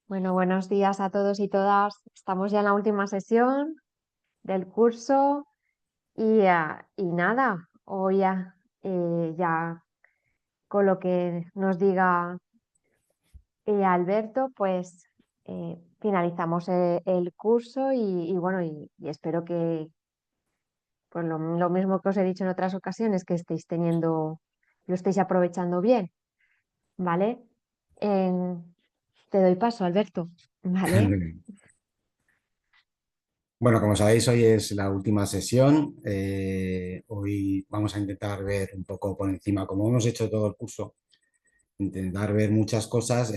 Bueno, buenos días a todos y todas. Estamos ya en la última sesión del curso y nada, hoy ya con lo que nos diga Alberto, pues finalizamos el curso y bueno, y espero que pues lo mismo que os he dicho en otras ocasiones, que lo estéis aprovechando bien, ¿vale? En- Te doy paso, Alberto, ¿vale? Muy bien. Bueno, como sabéis, hoy es la última sesión. Hoy vamos a intentar ver un poco por encima, como hemos hecho todo el curso, intentar ver muchas cosas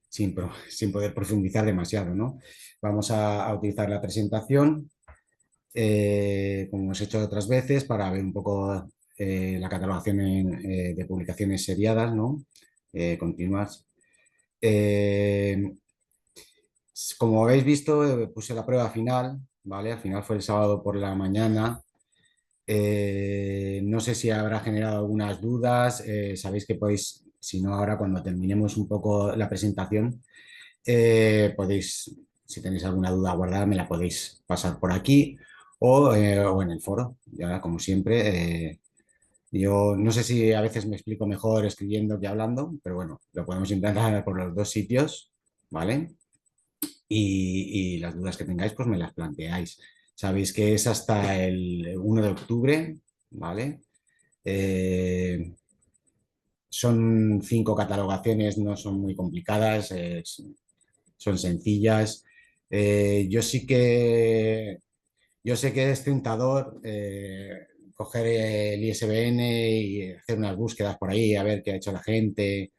sin poder profundizar demasiado, ¿no? Vamos a utilizar la presentación, como hemos hecho otras veces, para ver un poco la catalogación de publicaciones seriadas, ¿no? Continuas. Eh, Como habéis visto, puse la prueba final, ¿vale? Al final fue el sábado por la mañana. No sé si habrá generado algunas dudas. Sabéis que podéis, si no ahora cuando terminemos un poco la presentación, podéis, si tenéis alguna duda guardada, me la podéis pasar por aquí o en el foro, ya como siempre. Yo no sé si a veces me explico mejor escribiendo que hablando, pero bueno, lo podemos intentar por los dos sitios, ¿vale? Y las dudas que tengáis, pues me las planteáis. Sabéis que es hasta el 1 de octubre, ¿vale? Eh, Son 5 catalogaciones, no son muy complicadas, son sencillas. Yo sí que, yo sé que es tentador coger el ISBN y hacer unas búsquedas por ahí, a ver qué ha hecho la gente,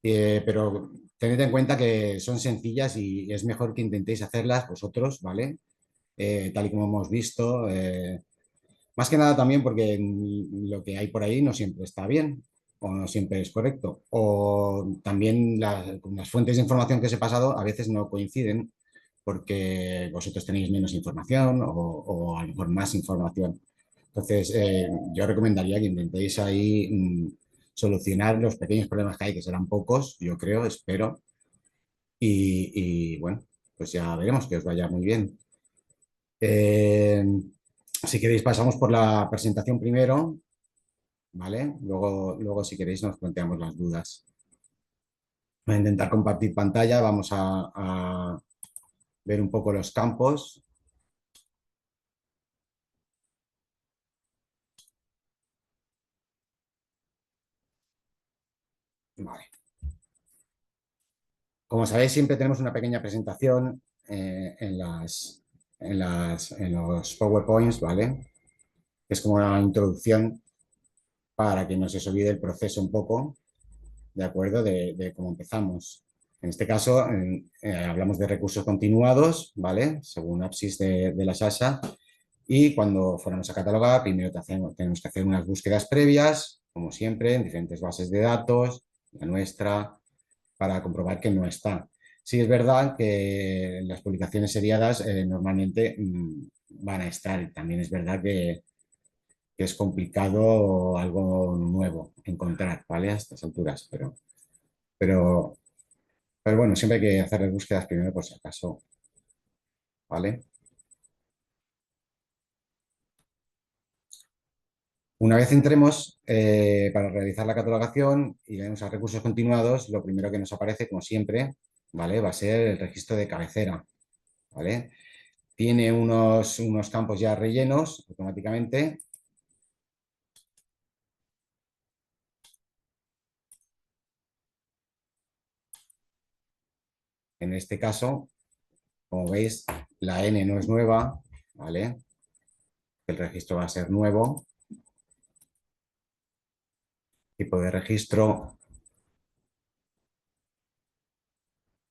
pero tened en cuenta que son sencillas y es mejor que intentéis hacerlas vosotros, ¿vale? Tal y como hemos visto. Más que nada también porque lo que hay por ahí no siempre está bien o no siempre es correcto. O también las fuentes de información que os he pasado a veces no coinciden porque vosotros tenéis menos información o a lo mejor más información. Entonces, yo recomendaría que intentéis ahí solucionar los pequeños problemas que hay, que serán pocos, yo creo, espero. Y bueno, pues ya veremos que os vaya muy bien. Eh, si queréis, pasamos por la presentación primero, ¿vale? Luego si queréis, nos planteamos las dudas. Voy a intentar compartir pantalla, vamos a ver un poco los campos. Vale. Como sabéis, siempre tenemos una pequeña presentación en los PowerPoints, ¿vale? Es como una introducción para que no se os olvide el proceso un poco, ¿de acuerdo? De cómo empezamos. En este caso, hablamos de recursos continuados, ¿vale? Según APSIS de la SASA. Y cuando fuéramos a catalogar, primero tenemos que hacer unas búsquedas previas, como siempre, en diferentes bases de datos, la nuestra, para comprobar que no está. Sí es verdad que las publicaciones seriadas normalmente van a estar. También es verdad que es complicado algo nuevo encontrar, ¿vale? A estas alturas, pero, pero bueno, siempre hay que hacer las búsquedas primero por si acaso, ¿vale? Una vez entremos para realizar la catalogación y le demos a recursos continuados, lo primero que nos aparece, como siempre, ¿vale? Va a ser el registro de cabecera, ¿vale? Tiene unos campos ya rellenos automáticamente. En este caso, como veis, la N no es nueva, ¿vale? El registro va a ser nuevo. Tipo de registro.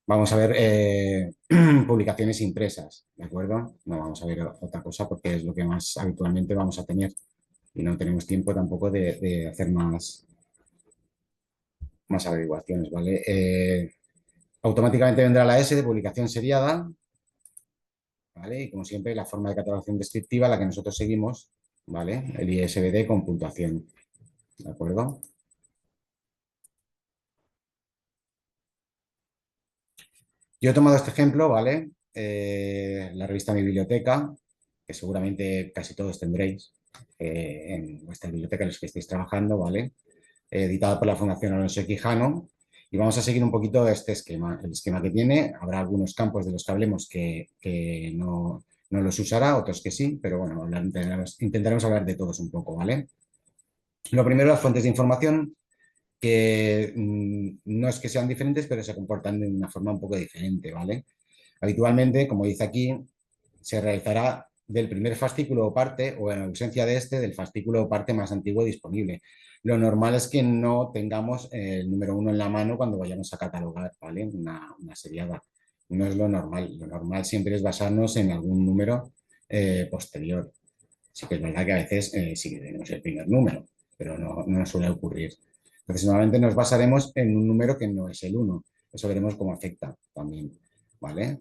Vamos a ver publicaciones impresas, ¿de acuerdo? No vamos a ver otra cosa porque es lo que más habitualmente vamos a tener y no tenemos tiempo tampoco de hacer más averiguaciones, ¿vale? Automáticamente vendrá la S de publicación seriada, ¿vale? Y como siempre, la forma de catalogación descriptiva, la que nosotros seguimos, ¿vale? El ISBD con puntuación, ¿de acuerdo? Yo he tomado este ejemplo, ¿vale? La revista Mi Biblioteca, que seguramente casi todos tendréis en vuestra biblioteca en los que estéis trabajando, ¿vale? Editada por la Fundación Alonso Quijano. Y vamos a seguir un poquito este esquema, el esquema que tiene. Habrá algunos campos de los que hablemos que no los usará, otros que sí, pero bueno, intentaremos hablar de todos un poco, ¿vale? Lo primero, las fuentes de información, que no es que sean diferentes, pero se comportan de una forma un poco diferente, ¿vale? Habitualmente, como dice aquí, se realizará del primer fascículo o parte, o en ausencia de este, del fascículo o parte más antiguo disponible. Lo normal es que no tengamos el número uno en la mano cuando vayamos a catalogar, ¿vale? Una seriada. No es lo normal. Lo normal siempre es basarnos en algún número posterior. Sí que es verdad que a veces sí que tenemos el primer número, pero no nos suele ocurrir. Entonces, normalmente nos basaremos en un número que no es el uno. Eso veremos cómo afecta también, ¿vale?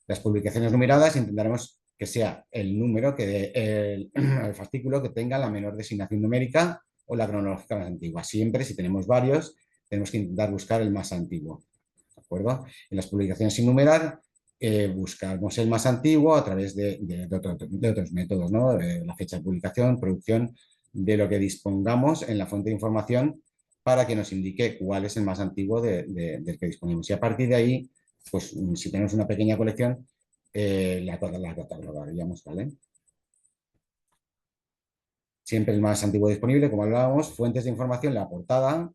Las publicaciones numeradas intentaremos que sea el número, el fascículo que tenga la menor designación numérica o la cronológica más antigua. Siempre, si tenemos varios, tenemos que intentar buscar el más antiguo. ¿De acuerdo? En las publicaciones sin numerar, buscamos el más antiguo a través de otros métodos, ¿no? La fecha de publicación, producción, de lo que dispongamos en la fuente de información para que nos indique cuál es el más antiguo del que disponemos. Y a partir de ahí, pues si tenemos una pequeña colección, la catalogaríamos, ¿vale? Siempre el más antiguo disponible, como hablábamos, fuentes de información, la portada,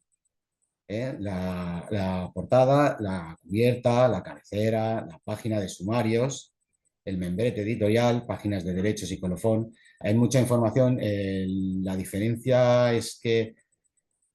la cubierta, la cabecera, la página de sumarios, el membrete editorial, páginas de derechos y colofón. Hay mucha información. La diferencia es que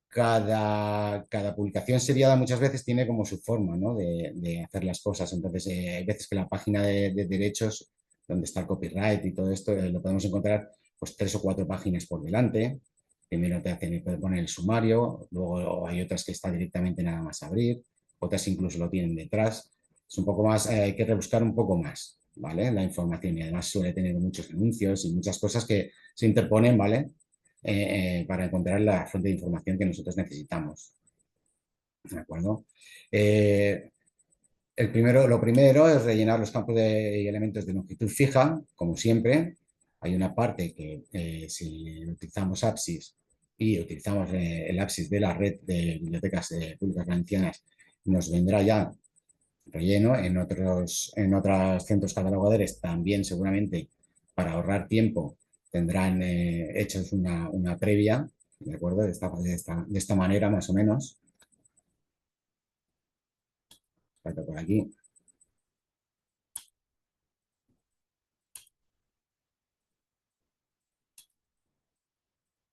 cada publicación seriada muchas veces tiene como su forma, ¿no? de hacer las cosas. Entonces, hay veces que la página de derechos, donde está el copyright y todo esto, lo podemos encontrar pues 3 o 4 páginas por delante. Primero puede poner el sumario, luego hay otras que está directamente nada más abrir, otras incluso lo tienen detrás. Es un poco más, hay que rebuscar un poco más, ¿vale? La información, y además suele tener muchos anuncios y muchas cosas que se interponen, ¿vale? Para encontrar la fuente de información que nosotros necesitamos. ¿De acuerdo? Lo primero es rellenar los campos y elementos de longitud fija, como siempre. Hay una parte que si utilizamos Apsis y utilizamos el Apsis de la red de bibliotecas públicas valencianas, nos vendrá ya relleno. En otros centros catalogadores también seguramente, para ahorrar tiempo, tendrán hechos una previa, ¿de acuerdo? De esta manera más o menos. Por aquí.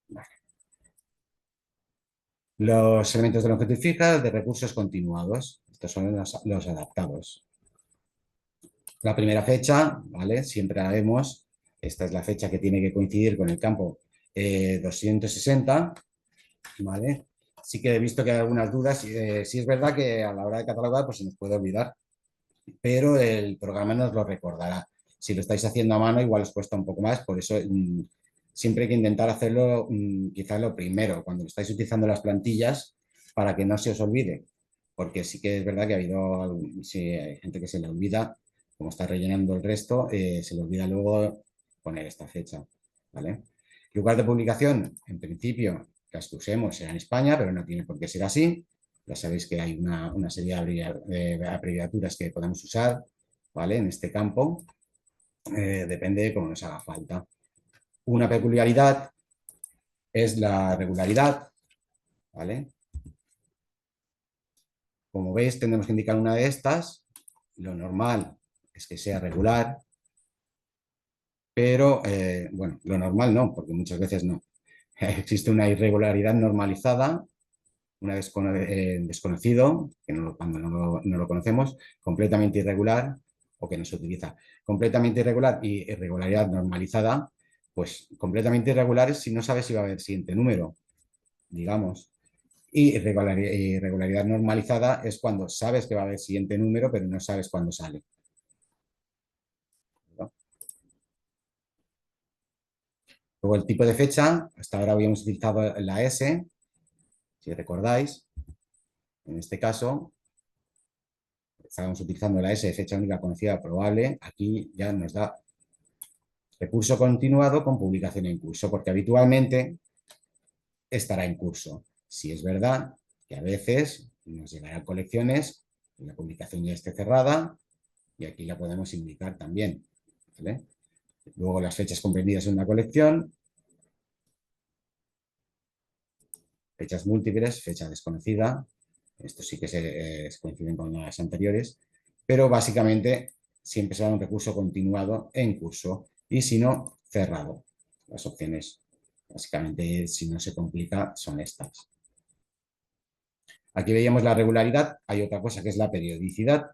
Vale. Los elementos de longitud fija de recursos continuados. Estos son los adaptados. La primera fecha, ¿vale? Siempre la vemos. Esta es la fecha que tiene que coincidir con el campo 260, ¿vale? Sí que he visto que hay algunas dudas. Sí es verdad que a la hora de catalogar pues se nos puede olvidar, pero el programa nos lo recordará. Si lo estáis haciendo a mano, igual os cuesta un poco más, por eso siempre hay que intentar hacerlo quizás lo primero, cuando estáis utilizando las plantillas, para que no se os olvide, porque sí que es verdad que sí, hay gente que se le olvida, como está rellenando el resto, se le olvida luego poner esta fecha, ¿vale? Lugar de publicación, en principio, las que usemos será en España, pero no tiene por qué ser así. Ya sabéis que hay una serie de abreviaturas que podemos usar, ¿vale? En este campo, depende de cómo nos haga falta. Una peculiaridad es la regularidad, ¿vale? Como veis, tendremos que indicar una de estas. Lo normal es que sea regular, pero, bueno, lo normal no, porque muchas veces no. Existe una irregularidad normalizada, desconocido, que cuando no lo conocemos, completamente irregular, o que no se utiliza. Completamente irregular y irregularidad normalizada, pues completamente irregular es si no sabes si va a haber siguiente número, digamos. Y irregularidad normalizada es cuando sabes que va a haber siguiente número, pero no sabes cuándo sale, ¿no? Luego el tipo de fecha, hasta ahora habíamos utilizado la S, si recordáis. En este caso, estábamos utilizando la S de fecha única conocida probable, aquí ya nos da recurso continuado con publicación en curso, porque habitualmente estará en curso. Si es verdad que a veces nos llegarán colecciones y la publicación ya esté cerrada, y aquí la podemos indicar también, ¿vale? Luego las fechas comprendidas en una colección, fechas múltiples, fecha desconocida, esto sí que se coinciden con las anteriores, pero básicamente siempre será un recurso continuado en curso y si no, cerrado. Las opciones, básicamente, si no se complica, son estas. Aquí veíamos la regularidad, hay otra cosa que es la periodicidad,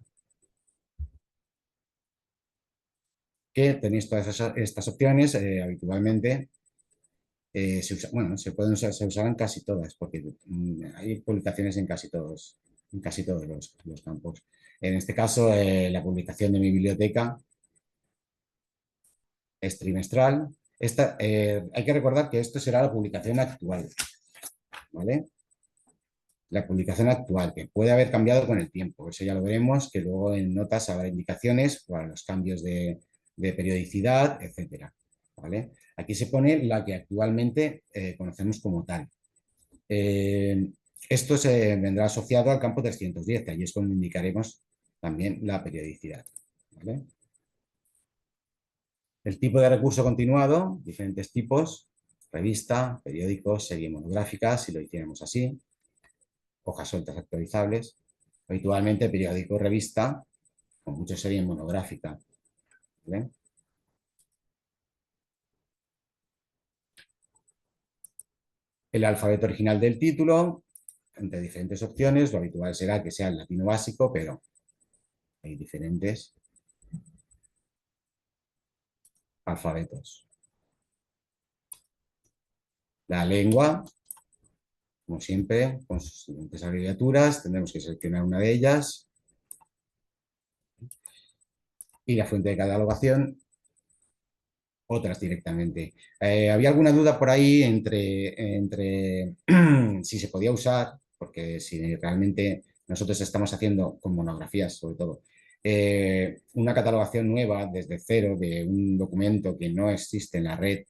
que tenéis todas estas opciones habitualmente. Bueno, se pueden usar, se usarán casi todas, porque hay publicaciones en casi todos los campos. En este caso, la publicación de mi biblioteca es trimestral. Hay que recordar que esto será la publicación actual, ¿vale? La publicación actual, que puede haber cambiado con el tiempo. Eso ya lo veremos, que luego en notas habrá indicaciones para los cambios de periodicidad, etcétera, ¿vale? Aquí se pone la que actualmente conocemos como tal. Eh, Esto se vendrá asociado al campo 310, allí es donde indicaremos también la periodicidad, ¿vale? El tipo de recurso continuado, diferentes tipos, revista, periódico, serie monográfica, si lo hiciéramos así, hojas sueltas actualizables, habitualmente periódico, revista, con mucha serie monográfica, ¿vale? El alfabeto original del título, entre diferentes opciones, lo habitual será que sea el latino básico, pero hay diferentes alfabetos. La lengua, como siempre, con sus siguientes abreviaturas, tendremos que seleccionar una de ellas. Y la fuente de catalogación, otras directamente. Había alguna duda por ahí entre si se podía usar, porque si realmente nosotros estamos haciendo con monografías, sobre todo, una catalogación nueva desde cero de un documento que no existe en la red,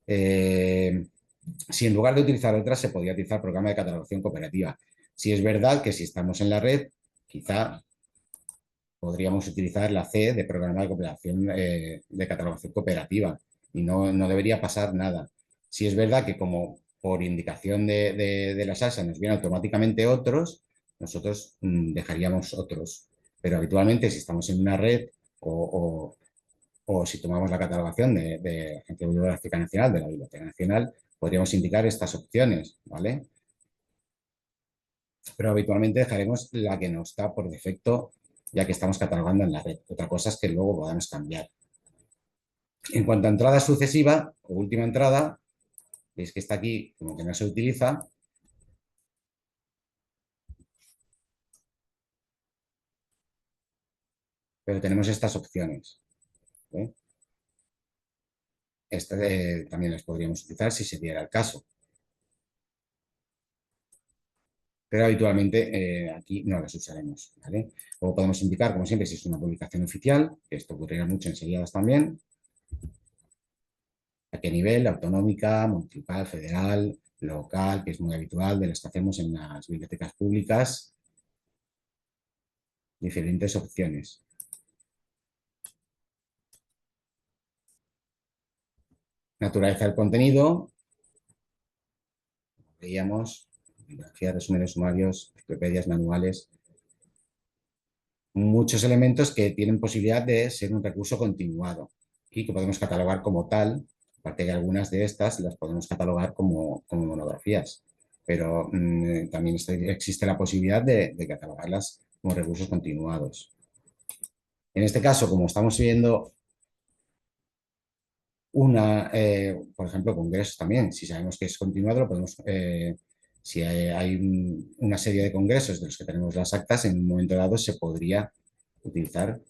si en lugar de utilizar otras se podía utilizar programa de catalogación cooperativa. Si es verdad que si estamos en la red, quizá podríamos utilizar la C de programa de cooperación de catalogación cooperativa y no debería pasar nada. Si es verdad que como por indicación de la salsa nos vienen automáticamente otros, nosotros dejaríamos otros. Pero habitualmente si estamos en una red o si tomamos la catalogación de Agencia Bibliográfica Nacional, de la Biblioteca Nacional, podríamos indicar estas opciones, ¿vale? Pero habitualmente dejaremos la que nos está por defecto, ya que estamos catalogando en la red. Otra cosa es que luego podamos cambiar. En cuanto a entrada sucesiva o última entrada, veis que está aquí como que no se utiliza, pero tenemos estas opciones, ¿eh? También las podríamos utilizar si se diera el caso. Pero habitualmente aquí no las usaremos, ¿vale? O podemos indicar, como siempre, si es una publicación oficial, que esto ocurrirá mucho en seriadas también, a qué nivel, autonómica, municipal, federal, local, que es muy habitual, de las que hacemos en las bibliotecas públicas, diferentes opciones. Naturaleza del contenido, veíamos, bibliografía, resúmenes sumarios, enciclopedias, manuales, muchos elementos que tienen posibilidad de ser un recurso continuado y que podemos catalogar como tal. Aparte de algunas de estas las podemos catalogar como monografías, pero también existe la posibilidad de catalogarlas como recursos continuados. En este caso, como estamos viendo por ejemplo, congresos también, si sabemos que es continuado, lo podemos, si hay una serie de congresos de los que tenemos las actas, en un momento dado se podría utilizar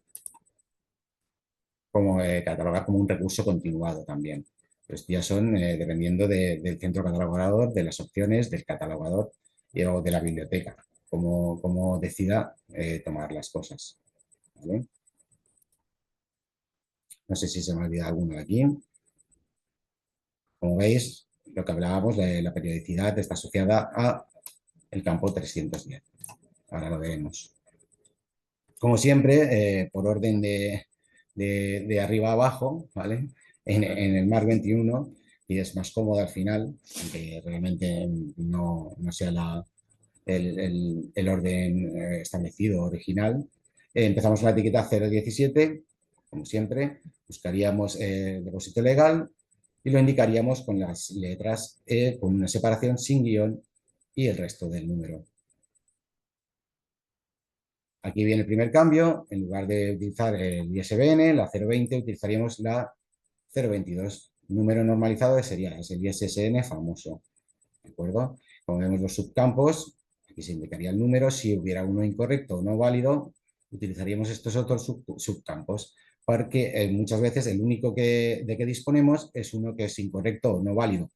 como catalogar como un recurso continuado también. Pues ya son dependiendo del centro catalogador, de las opciones, del catalogador o de la biblioteca. como decida tomar las cosas. ¿Vale? No sé si se me olvida alguno de aquí. Como veis, lo que hablábamos de la periodicidad está asociada a el campo 310. Ahora lo veremos. Como siempre, por orden de arriba a abajo, ¿vale? En el MAR 21, y es más cómodo al final, aunque realmente no sea el orden establecido original. Empezamos con la etiqueta 017, como siempre, buscaríamos el depósito legal y lo indicaríamos con las letras E, con una separación sin guión y el resto del número. Aquí viene el primer cambio, en lugar de utilizar el ISBN, la 020, utilizaríamos la 022. Número normalizado sería es el ISSN famoso. ¿De acuerdo? Como vemos los subcampos, aquí se indicaría el número. Si hubiera uno incorrecto o no válido, utilizaríamos estos otros subcampos, porque muchas veces el único de que disponemos es uno que es incorrecto o no válido.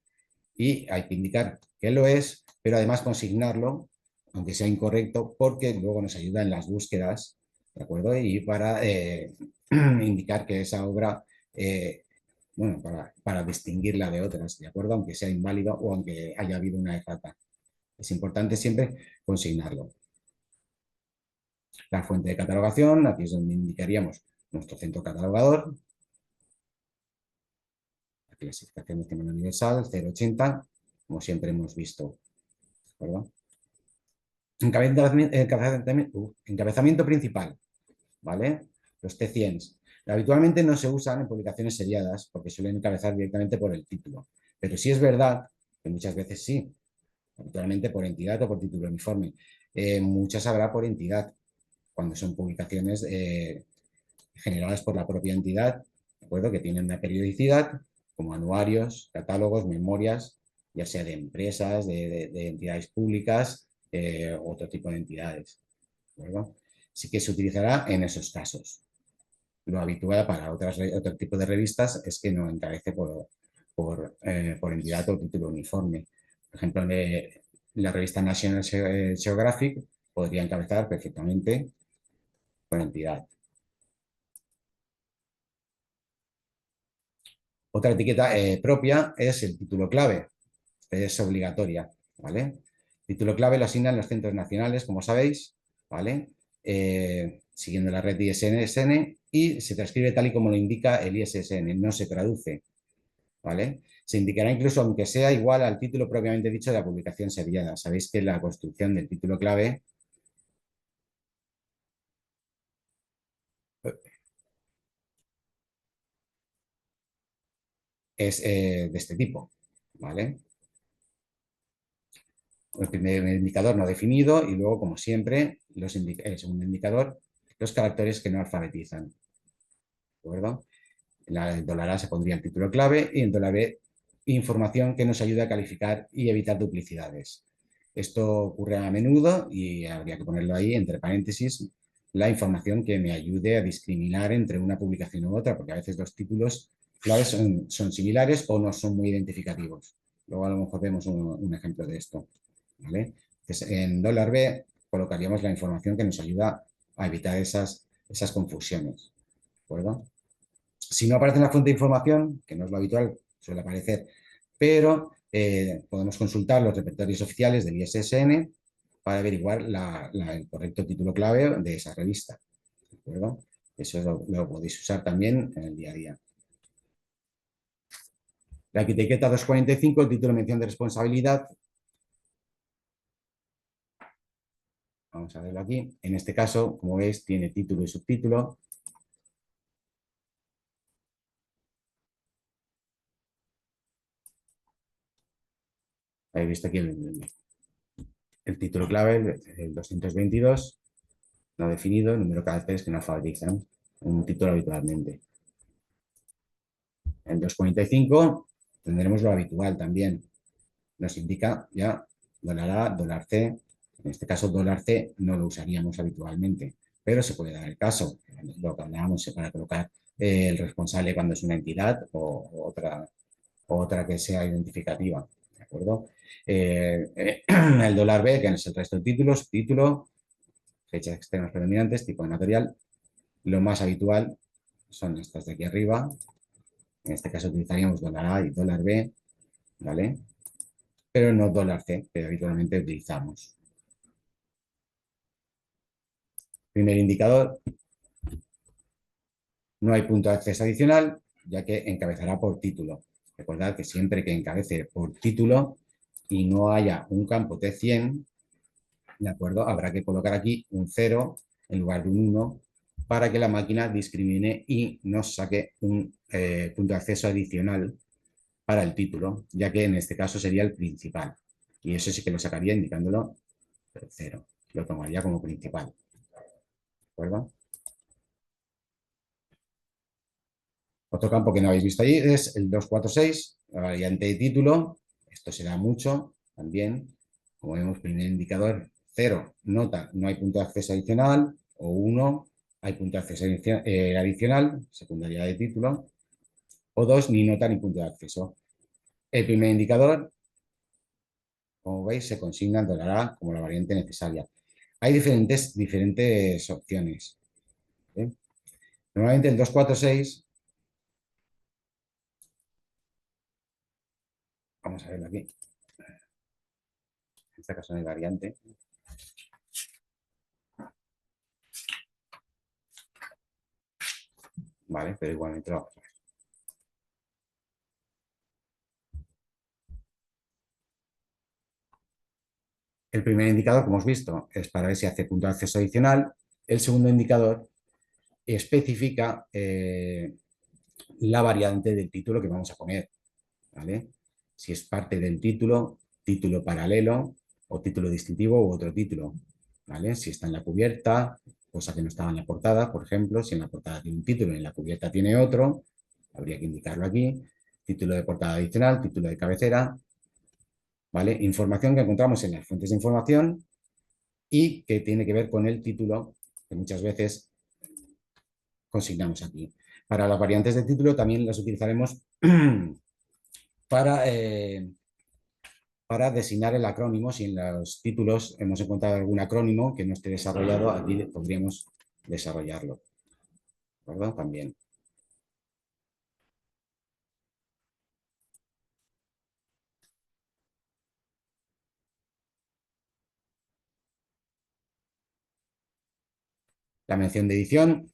Y hay que indicar que lo es, pero además consignarlo, aunque sea incorrecto, porque luego nos ayuda en las búsquedas, ¿de acuerdo? Y para indicar que esa obra, bueno, para distinguirla de otras, ¿de acuerdo? Aunque sea inválido o aunque haya habido una errata. Es importante siempre consignarlo. La fuente de catalogación, aquí es donde indicaríamos nuestro centro catalogador. La clasificación de tema universal, 080, como siempre hemos visto, ¿de acuerdo? Encabezamiento principal, ¿vale? Los T100. Habitualmente no se usan en publicaciones seriadas porque suelen encabezar directamente por el título, pero sí es verdad que muchas veces sí, habitualmente por entidad o por título uniforme. Muchas habrá por entidad, cuando son publicaciones generadas por la propia entidad, ¿de acuerdo? Que tienen una periodicidad, como anuarios, catálogos, memorias, ya sea de empresas, de entidades públicas, otro tipo de entidades. ¿De acuerdo? Sí que se utilizará en esos casos. Lo habitual para otro tipo de revistas es que no encabece por entidad o título uniforme. Por ejemplo, la revista National Geographic podría encabezar perfectamente por entidad. Otra etiqueta propia es el título clave. Es obligatoria, ¿vale? Título clave lo asignan los centros nacionales, como sabéis, ¿vale? Siguiendo la red ISSN y se transcribe tal y como lo indica el ISSN, no se traduce, ¿vale? Se indicará incluso aunque sea igual al título propiamente dicho de la publicación seriada. Sabéis que la construcción del título clave es de este tipo, ¿vale? El primer indicador no definido y luego, como siempre, el segundo indicador, los caracteres que no alfabetizan, ¿de acuerdo? En dólar A se pondría el título clave y en dólar B información que nos ayude a calificar y evitar duplicidades. Esto ocurre a menudo y habría que ponerlo ahí entre paréntesis, la información que me ayude a discriminar entre una publicación u otra, porque a veces los títulos claves son similares o no son muy identificativos. Luego a lo mejor vemos un ejemplo de esto. ¿Vale? Entonces, en dólar B colocaríamos la información que nos ayuda a evitar esas confusiones. ¿De acuerdo? Si no aparece en la fuente de información, que no es lo habitual, suele aparecer, pero podemos consultar los repertorios oficiales del ISSN para averiguar el correcto título clave de esa revista. ¿De acuerdo? Eso lo podéis usar también en el día a día. La etiqueta 245, el título de mención de responsabilidad. Vamos a verlo aquí. En este caso, como veis, tiene título y subtítulo. Habéis visto aquí el título clave, el 222, no definido, el número de caracteres que no alfabetizan un título habitualmente. En 245 tendremos lo habitual también. Nos indica ya dólar A, dólar C. En este caso, dólar C no lo usaríamos habitualmente, pero se puede dar el caso. Lo que hablábamos para colocar el responsable cuando es una entidad o otra que sea identificativa. acuerdo? El dólar B, que es el resto de títulos, título, fechas externas predominantes, tipo de material. Lo más habitual son estas de aquí arriba. En este caso utilizaríamos dólar A y dólar B, ¿vale? Pero no dólar C, que habitualmente utilizamos. Primer indicador, no hay punto de acceso adicional, ya que encabezará por título. Recordad que siempre que encabece por título y no haya un campo T100, ¿de acuerdo? Habrá que colocar aquí un 0 en lugar de un 1 para que la máquina discrimine y nos saque un punto de acceso adicional para el título, ya que en este caso sería el principal. Y eso sí que lo sacaría indicándolo 0. Lo tomaría como principal. ¿De acuerdo? Otro campo que no habéis visto ahí es el 246, la variante de título. Esto se da mucho también. Como vemos, primer indicador 0, nota, no hay punto de acceso adicional, o 1, hay punto de acceso adicional, secundaria de título, o 2, ni nota ni punto de acceso. El primer indicador, como veis, se consigna en $A como la variante necesaria. Hay diferentes opciones. ¿Eh? Normalmente el 246, vamos a verlo aquí, en este caso no hay variante. Vale, pero igualmente lo vamos a ver. El primer indicador, como hemos visto, es para ver si hace punto de acceso adicional. El segundo indicador especifica la variante del título que vamos a poner, ¿vale? Si es parte del título, título paralelo o título distintivo u otro título, ¿vale? Si está en la cubierta, cosa que no estaba en la portada, por ejemplo, si en la portada tiene un título y en la cubierta tiene otro, habría que indicarlo aquí. Título de portada adicional, título de cabecera, ¿vale? Información que encontramos en las fuentes de información y que tiene que ver con el título que muchas veces consignamos aquí. Para las variantes de título también las utilizaremos para, para designar el acrónimo. Si en los títulos hemos encontrado algún acrónimo que no esté desarrollado, aquí podríamos desarrollarlo, ¿verdad? También. La mención de edición,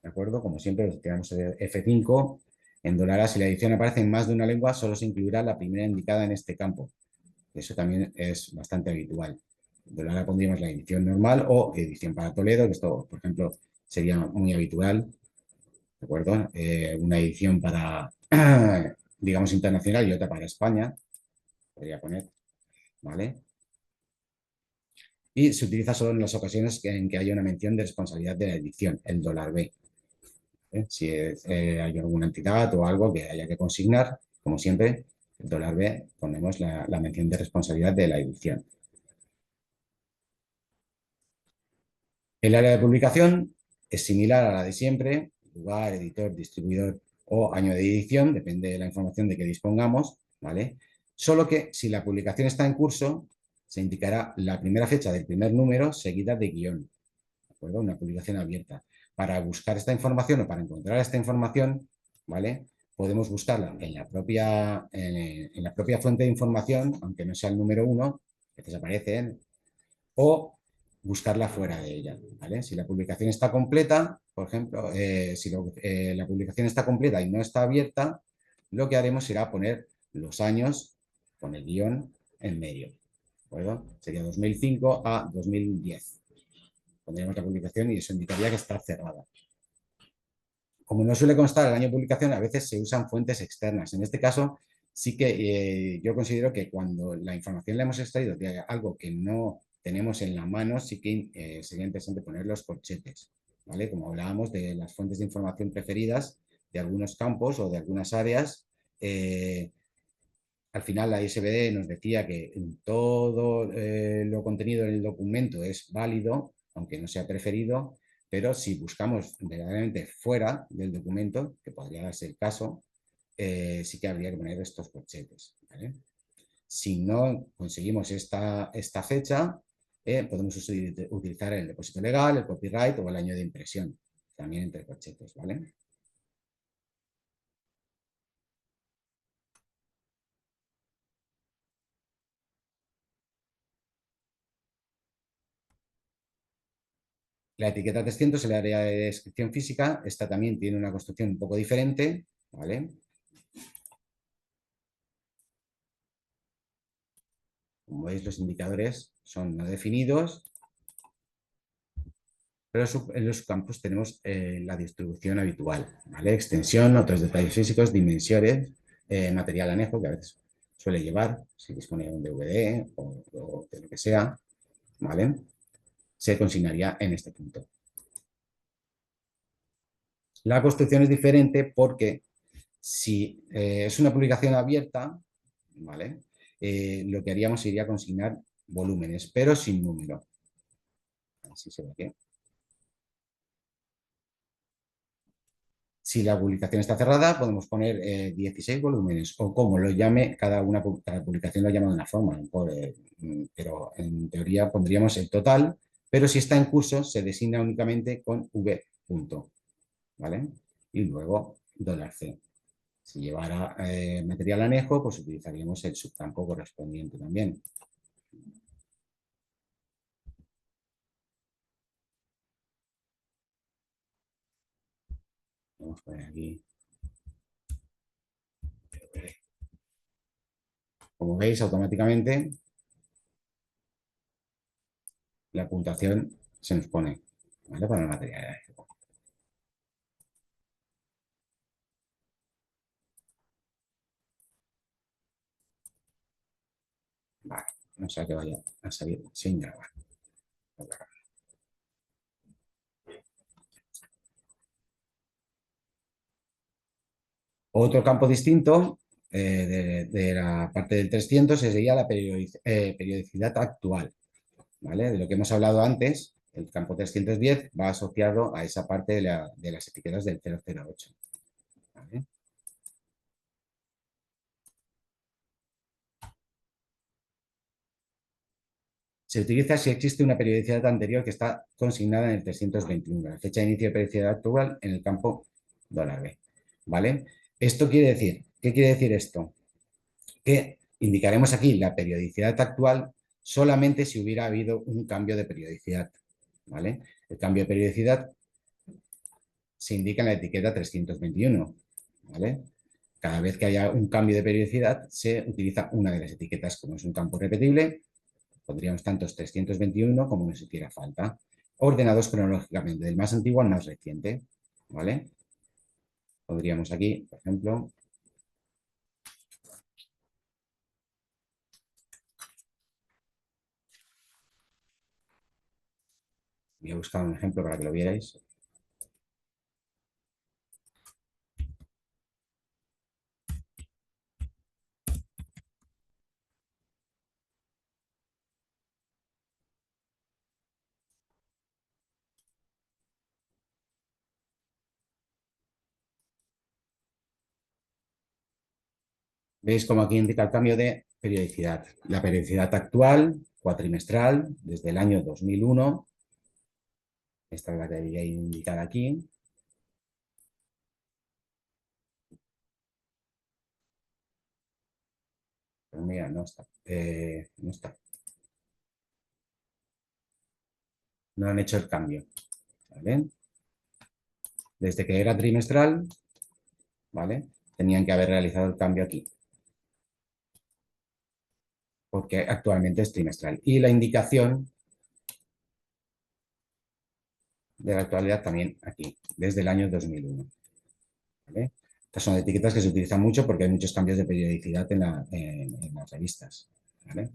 ¿de acuerdo? Como siempre, tenemos F5. En $A, si la edición aparece en más de una lengua, solo se incluirá la primera indicada en este campo. Eso también es bastante habitual. $A pondríamos la edición normal o edición para Toledo, que esto, por ejemplo, sería muy habitual, ¿de acuerdo? Una edición para, digamos, internacional y otra para España, podría poner, ¿vale? Y se utiliza solo en las ocasiones en que haya una mención de responsabilidad de la edición, el $B. Si hay alguna entidad o algo que haya que consignar, como siempre, el $B ponemos la mención de responsabilidad de la edición. El área de publicación es similar a la de siempre, lugar, editor, distribuidor o año de edición, depende de la información de que dispongamos, ¿vale? Solo que si la publicación está en curso, se indicará la primera fecha del primer número seguida de guión, ¿de acuerdo? Una publicación abierta. Para buscar esta información o para encontrar esta información, ¿vale? Podemos buscarla en la propia fuente de información, aunque no sea el número 1, que desaparece, o buscarla fuera de ella, ¿vale? Si la publicación está completa, por ejemplo, si la publicación está completa y no está abierta, lo que haremos será poner los años con el guión en medio, ¿de acuerdo? Sería 2005 a 2010. Pondríamos la publicación y eso indicaría que está cerrada. Como no suele constar el año de publicación, a veces se usan fuentes externas. En este caso, sí que yo considero que cuando la información la hemos extraído de algo que no tenemos en la mano, sí que sería interesante poner los corchetes, ¿vale? Como hablábamos de las fuentes de información preferidas de algunos campos o de algunas áreas, al final la ISBD nos decía que todo lo contenido en el documento es válido, aunque no sea preferido, pero si buscamos verdaderamente fuera del documento, que podría darse el caso, sí que habría que poner estos corchetes, ¿vale? Si no conseguimos esta fecha, podemos utilizar el depósito legal, el copyright o el año de impresión, también entre corchetes, ¿vale? La etiqueta 300 es el área de descripción física. Esta también tiene una construcción un poco diferente, ¿vale? Como veis, los indicadores son no definidos, pero en los campos tenemos la distribución habitual, ¿vale? Extensión, otros detalles físicos, dimensiones, material anejo, que a veces suele llevar, si dispone de un DVD o de lo que sea, ¿vale? Se consignaría en este punto. La construcción es diferente porque si es una publicación abierta, ¿vale? Lo que haríamos sería consignar volúmenes, pero sin número. Así se ve aquí. Si la publicación está cerrada, podemos poner 16 volúmenes o como lo llame, cada publicación lo llama de una forma, pero en teoría pondríamos el total, pero si está en curso se designa únicamente con V punto, ¿vale? Y luego $C. Si llevara material anejo, pues utilizaríamos el subcampo correspondiente también. Vamos a poner aquí. Como veis, automáticamente la puntuación se nos pone, ¿vale? Para el material anejo. Vale, no sea que vaya a salir sin grabar. Otro campo distinto de la parte del 300 sería la periodicidad actual, ¿vale? De lo que hemos hablado antes, el campo 310 va asociado a esa parte de las etiquetas del 008, ¿vale? Se utiliza si existe una periodicidad anterior que está consignada en el 321, la fecha de inicio de periodicidad actual en el campo $B, ¿vale? Esto quiere decir, ¿qué quiere decir esto? Que indicaremos aquí la periodicidad actual solamente si hubiera habido un cambio de periodicidad, ¿vale? El cambio de periodicidad se indica en la etiqueta 321, ¿vale? Cada vez que haya un cambio de periodicidad se utiliza una de las etiquetas, como es un campo repetible, pondríamos tantos 321 como nos hiciera falta, ordenados cronológicamente, del más antiguo al más reciente, ¿vale? Podríamos aquí, por ejemplo, voy a buscar un ejemplo para que lo vierais. Veis como aquí indica el cambio de periodicidad. La periodicidad actual, cuatrimestral, desde el año 2001. Esta es la que debería indicar aquí. Pero mira, no está. No está. No han hecho el cambio. ¿Vale? Desde que era trimestral, ¿vale? Tenían que haber realizado el cambio aquí. Porque actualmente es trimestral. Y la indicación de la actualidad también aquí, desde el año 2001. ¿Vale? Estas son etiquetas que se utilizan mucho porque hay muchos cambios de periodicidad en las revistas. ¿Vale?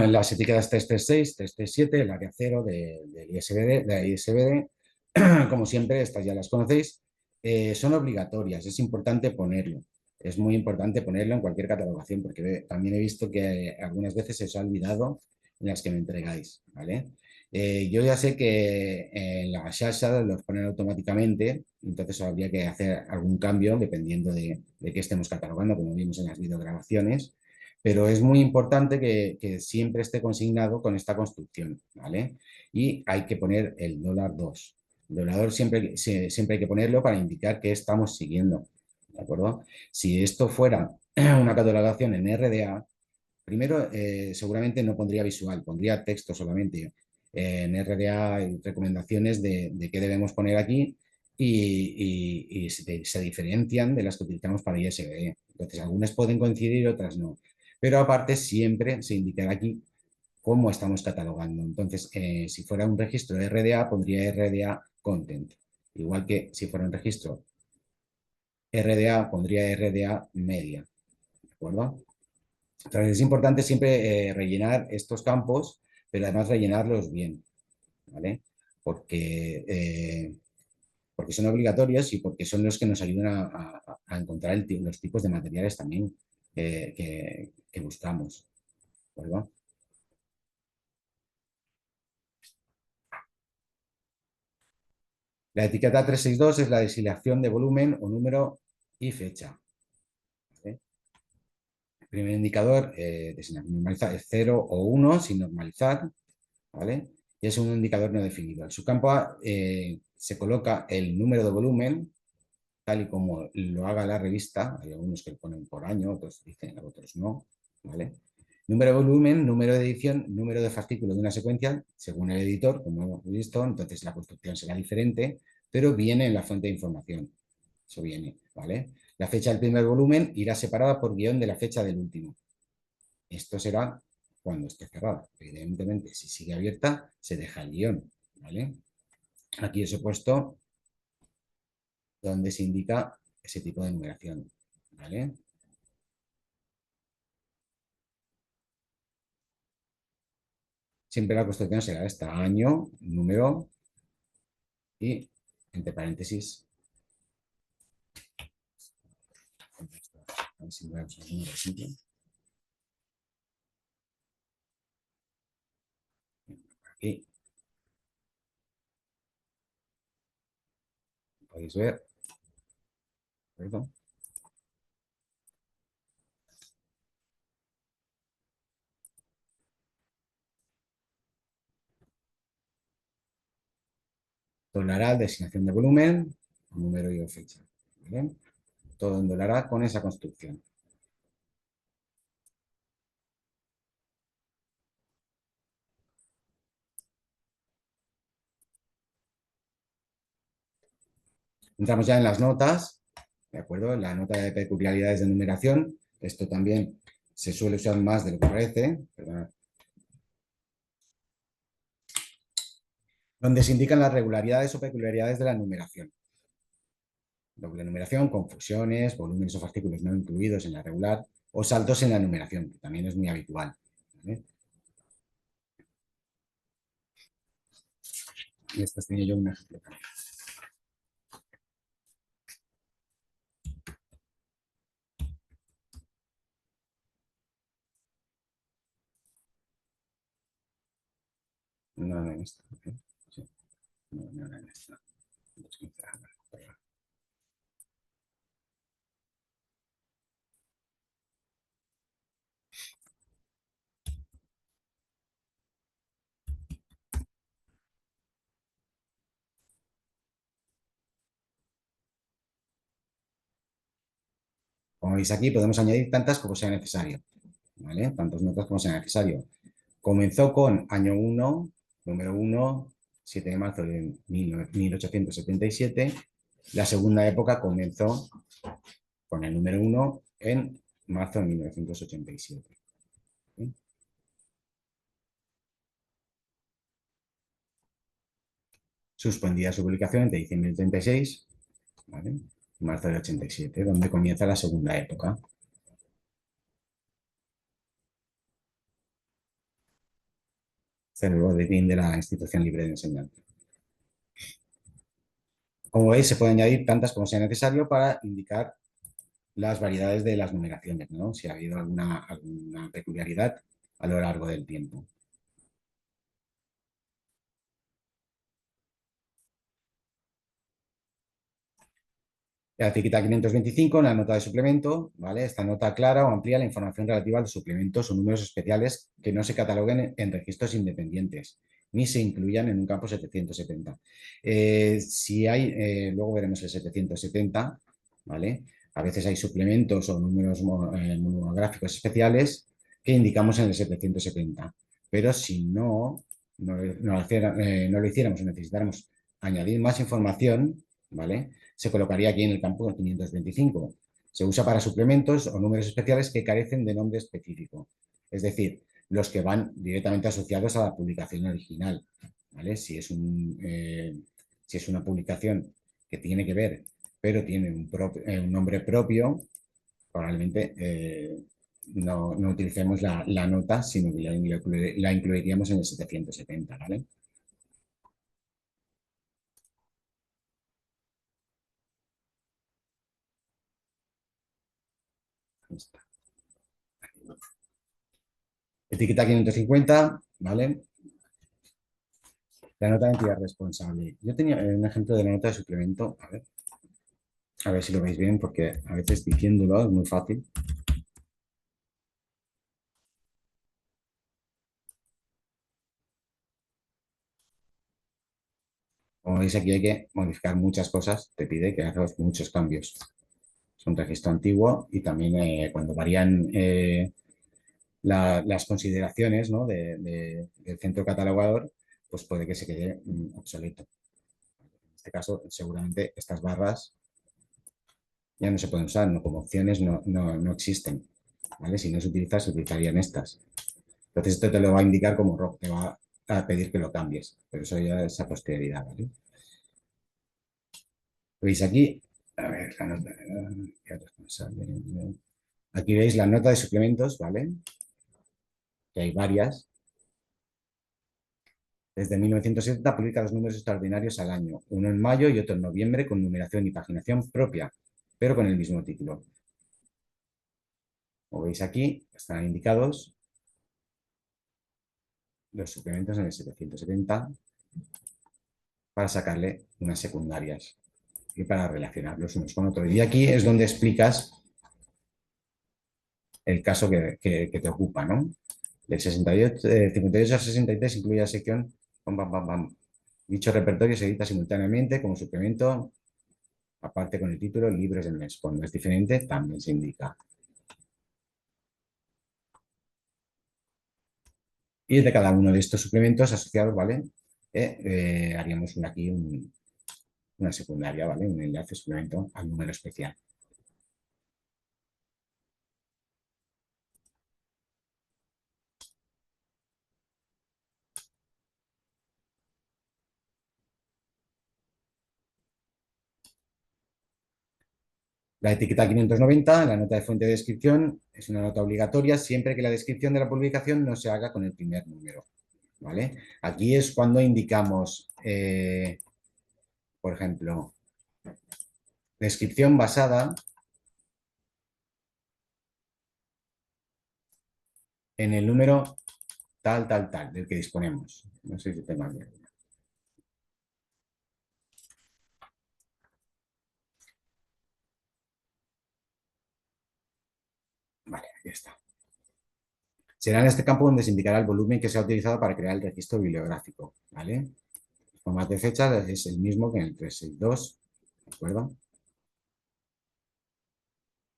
Las etiquetas 336, 337, el área 0 del ISBD, de la ISBD, como siempre, estas ya las conocéis, son obligatorias, es importante ponerlo. Es muy importante ponerlo en cualquier catalogación porque también he visto que algunas veces se os ha olvidado en las que me entregáis, ¿vale? Yo ya sé que en la Shasha los ponen automáticamente, entonces habría que hacer algún cambio dependiendo de qué estemos catalogando, como vimos en las videograbaciones, pero es muy importante que siempre esté consignado con esta construcción, ¿vale? Y hay que poner el $2. El dólar siempre, siempre hay que ponerlo para indicar que estamos siguiendo, ¿de acuerdo? Si esto fuera una catalogación en RDA, primero, seguramente no pondría visual, pondría texto solamente. En RDA hay recomendaciones de qué debemos poner aquí y se diferencian de las que utilizamos para ISBE. Entonces, algunas pueden coincidir, otras no. Pero aparte, siempre se indicará aquí cómo estamos catalogando. Entonces, si fuera un registro de RDA, pondría RDA Content. Igual que si fuera un registro RDA, pondría RDA Media. ¿De acuerdo? Entonces es importante siempre rellenar estos campos, pero además rellenarlos bien, ¿vale? Porque, porque son obligatorios y porque son los que nos ayudan a encontrar los tipos de materiales también que buscamos, ¿de acuerdo? La etiqueta 362 es la designación de volumen o número y fecha, ¿vale? El primer indicador designación normalizada es 0 o 1 sin normalizar, ¿vale? Y es un indicador no definido. En su campo se coloca el número de volumen, tal y como lo haga la revista. Hay algunos que lo ponen por año, otros dicen, otros no, ¿vale? Número de volumen, número de edición, número de fascículo de una secuencia, según el editor, como hemos visto, entonces la construcción será diferente, pero viene en la fuente de información. Eso viene, ¿vale? La fecha del primer volumen irá separada por guión de la fecha del último. Esto será cuando esté cerrada. Evidentemente, si sigue abierta, se deja el guión, ¿vale? Aquí os he puesto donde se indica ese tipo de numeración, ¿vale? Siempre la construcción será esta, año, número y, entre paréntesis, a ver si vemos el número simple. Aquí podéis ver, perdón, $A, designación de volumen, número y fecha, ¿vale? Todo en $A con esa construcción. Entramos ya en las notas, ¿de acuerdo? La nota de peculiaridades de numeración, esto también se suele usar más de lo que parece, perdón, donde se indican las regularidades o peculiaridades de la numeración. Doble numeración, confusiones, volúmenes o fascículos no incluidos en la regular o saltos en la numeración, que también es muy habitual, ¿vale? Y esto tenía yo un ejemplo también. No, no en esta, ¿okay? Sí. No, no en esta. Como veis aquí, podemos añadir tantas como sea necesario, ¿vale? Tantas notas como sea necesario. Comenzó con año 1, número 1, 7 de marzo de 1877. La segunda época comenzó con el número 1 en marzo de 1987. ¿Sí? Suspendida su publicación entre diciembre del 36, ¿vale? Marzo del 87, donde comienza la segunda época. El boletín de la Institución Libre de Enseñanza. Como veis, se puede añadir tantas como sea necesario para indicar las variedades de las numeraciones, ¿no? Si ha habido alguna peculiaridad a lo largo del tiempo. La etiqueta 525, la nota de suplemento, ¿vale? Esta nota aclara o amplía la información relativa a los suplementos o números especiales que no se cataloguen en registros independientes ni se incluyan en un campo 770. Si hay, luego veremos el 770, ¿vale? A veces hay suplementos o números monográficos especiales que indicamos en el 770, pero si no lo hiciéramos o necesitáramos añadir más información, ¿vale? Se colocaría aquí en el campo 525. Se usa para suplementos o números especiales que carecen de nombre específico, es decir, los que van directamente asociados a la publicación original, ¿vale? Si es una publicación que tiene que ver, pero tiene un nombre propio, probablemente no utilicemos la nota, sino que la incluiríamos en el 770, ¿vale? Etiqueta 550, ¿vale? La nota de entidad responsable. Yo tenía un ejemplo de la nota de suplemento, a ver si lo veis bien, porque a veces diciéndolo es muy fácil. Como veis aquí hay que modificar muchas cosas, te pide que hagas muchos cambios. Es un registro antiguo y también cuando varían las consideraciones, ¿no? del centro catalogador, pues puede que se quede obsoleto. En este caso, seguramente estas barras ya no se pueden usar, ¿no? Como opciones no existen, ¿vale? Si no se utiliza, se utilizarían estas. Entonces esto te lo va a indicar como rock, te va a pedir que lo cambies, pero eso ya es a posterioridad, ¿vale? ¿Veis aquí? A ver, la nota. Aquí veis la nota de suplementos, ¿vale? Que hay varias. Desde 1970 publica dos números extraordinarios al año, uno en mayo y otro en noviembre, con numeración y paginación propia, pero con el mismo título. Como veis aquí, están indicados los suplementos en el 770 para sacarle unas secundarias y para relacionarlos unos con otros. Y aquí es donde explicas el caso que te ocupa, ¿no? Del 68, 58 al 63 incluye la sección pam, pam, pam, pam. Dicho repertorio se edita simultáneamente como suplemento, aparte con el título Libros del mes. Cuando es diferente, también se indica. Y de cada uno de estos suplementos asociados, ¿vale? Haríamos aquí una secundaria, ¿vale? Un enlace suplemento al número especial. La etiqueta 590, la nota de fuente de descripción, es una nota obligatoria siempre que la descripción de la publicación no se haga con el primer número, ¿vale? Aquí es cuando indicamos, por ejemplo, descripción basada en el número tal, tal, tal, del que disponemos. No sé si tengo aquí. Vale, aquí está. Será en este campo donde se indicará el volumen que se ha utilizado para crear el registro bibliográfico, ¿vale? El formato de fecha es el mismo que en el 362, ¿de acuerdo?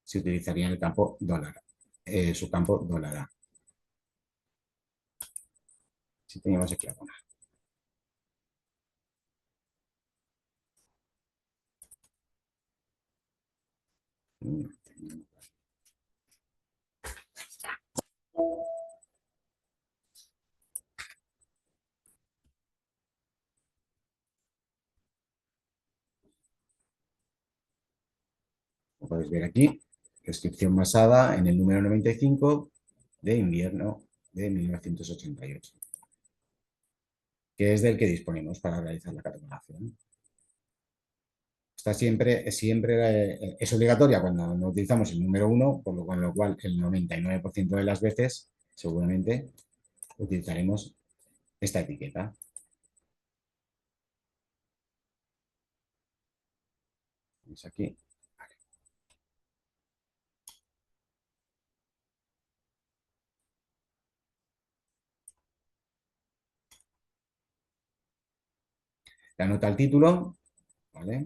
Se utilizaría en el campo dólar, su campo dólar A. Si teníamos aquí alguna. Como podéis ver aquí, descripción basada en el número 95 de invierno de 1988, que es del que disponemos para realizar la catalogación. Está siempre es obligatoria cuando no utilizamos el número 1, con lo cual el 99% de las veces seguramente utilizaremos esta etiqueta. Es aquí. la nota al título, ¿vale?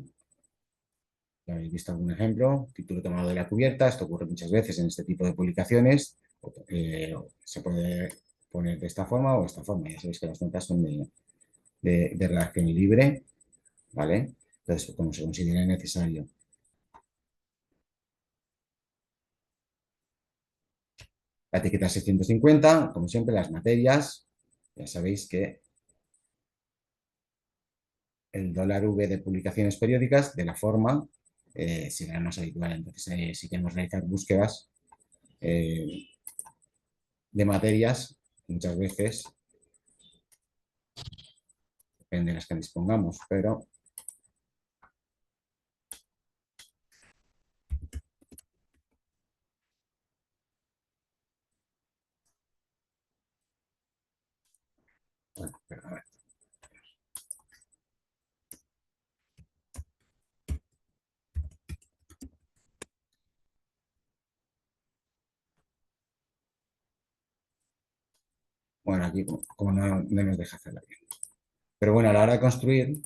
Ya habéis visto algún ejemplo, título tomado de la cubierta, esto ocurre muchas veces en este tipo de publicaciones, se puede poner de esta forma o de esta forma, ya sabéis que las notas son de redacción libre, ¿vale? Entonces, como se considere necesario. La etiqueta 650, como siempre, las materias, ya sabéis que el $V de publicaciones periódicas, de la forma, será más habitual. Entonces, si queremos realizar búsquedas eh, de materias, muchas veces, depende de las que dispongamos, pero bueno, pero, a ver. Bueno, aquí como no nos deja hacerla bien. Pero bueno, a la hora de construir,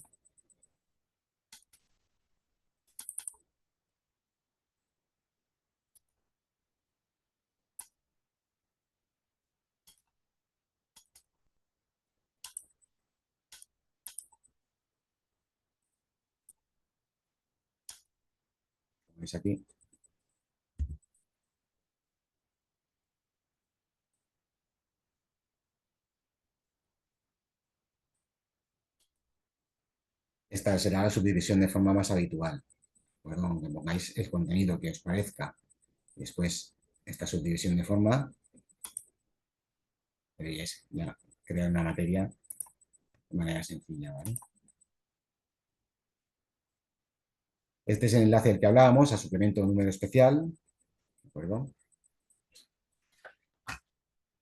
como veis aquí, esta será la subdivisión de forma más habitual. Bueno, que pongáis el contenido que os parezca. Después, esta subdivisión de forma, veréis, ya crear una materia de manera sencilla, ¿vale? Este es el enlace del que hablábamos, a suplemento número especial, ¿de acuerdo?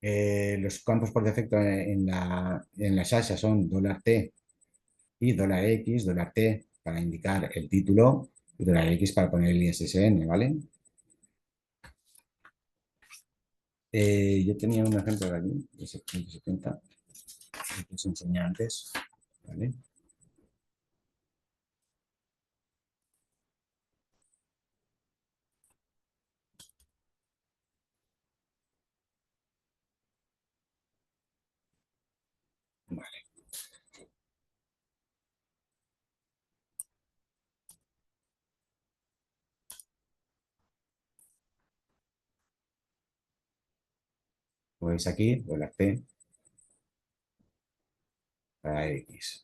Los campos por defecto en la Sasha son $T y $X, $T para indicar el título y $X para poner el ISSN, ¿vale? Yo tenía un ejemplo de aquí, de 770, que os enseñé antes, ¿vale? Vale, pues aquí, $T para X.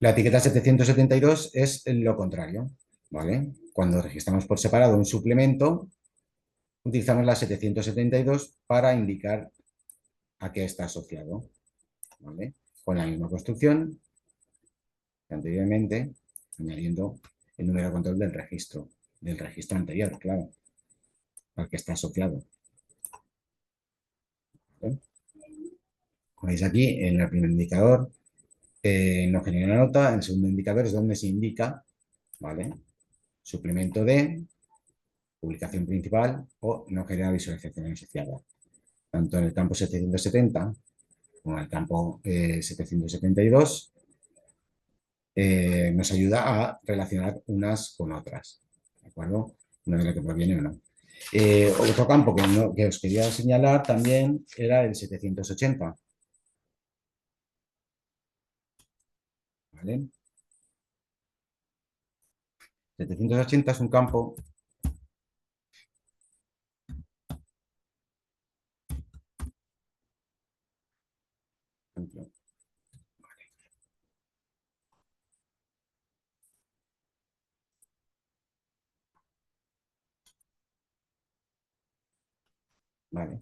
La etiqueta 772 es lo contrario, ¿vale? Cuando registramos por separado un suplemento, utilizamos la 772 para indicar a qué está asociado, ¿vale? Con la misma construcción que anteriormente, añadiendo el número de control del registro anterior, claro, al que está asociado, ¿vale? Como veis aquí, en el primer indicador no genera una nota, en el segundo indicador es donde se indica, ¿vale? Suplemento de publicación principal o no genera visualización asociada. Tanto en el campo 770 como en el campo 772 nos ayuda a relacionar unas con otras, ¿de acuerdo? No de lo que proviene o no. Otro campo que os quería señalar también era el 780, ¿vale? 780 es un campo, ¿vale?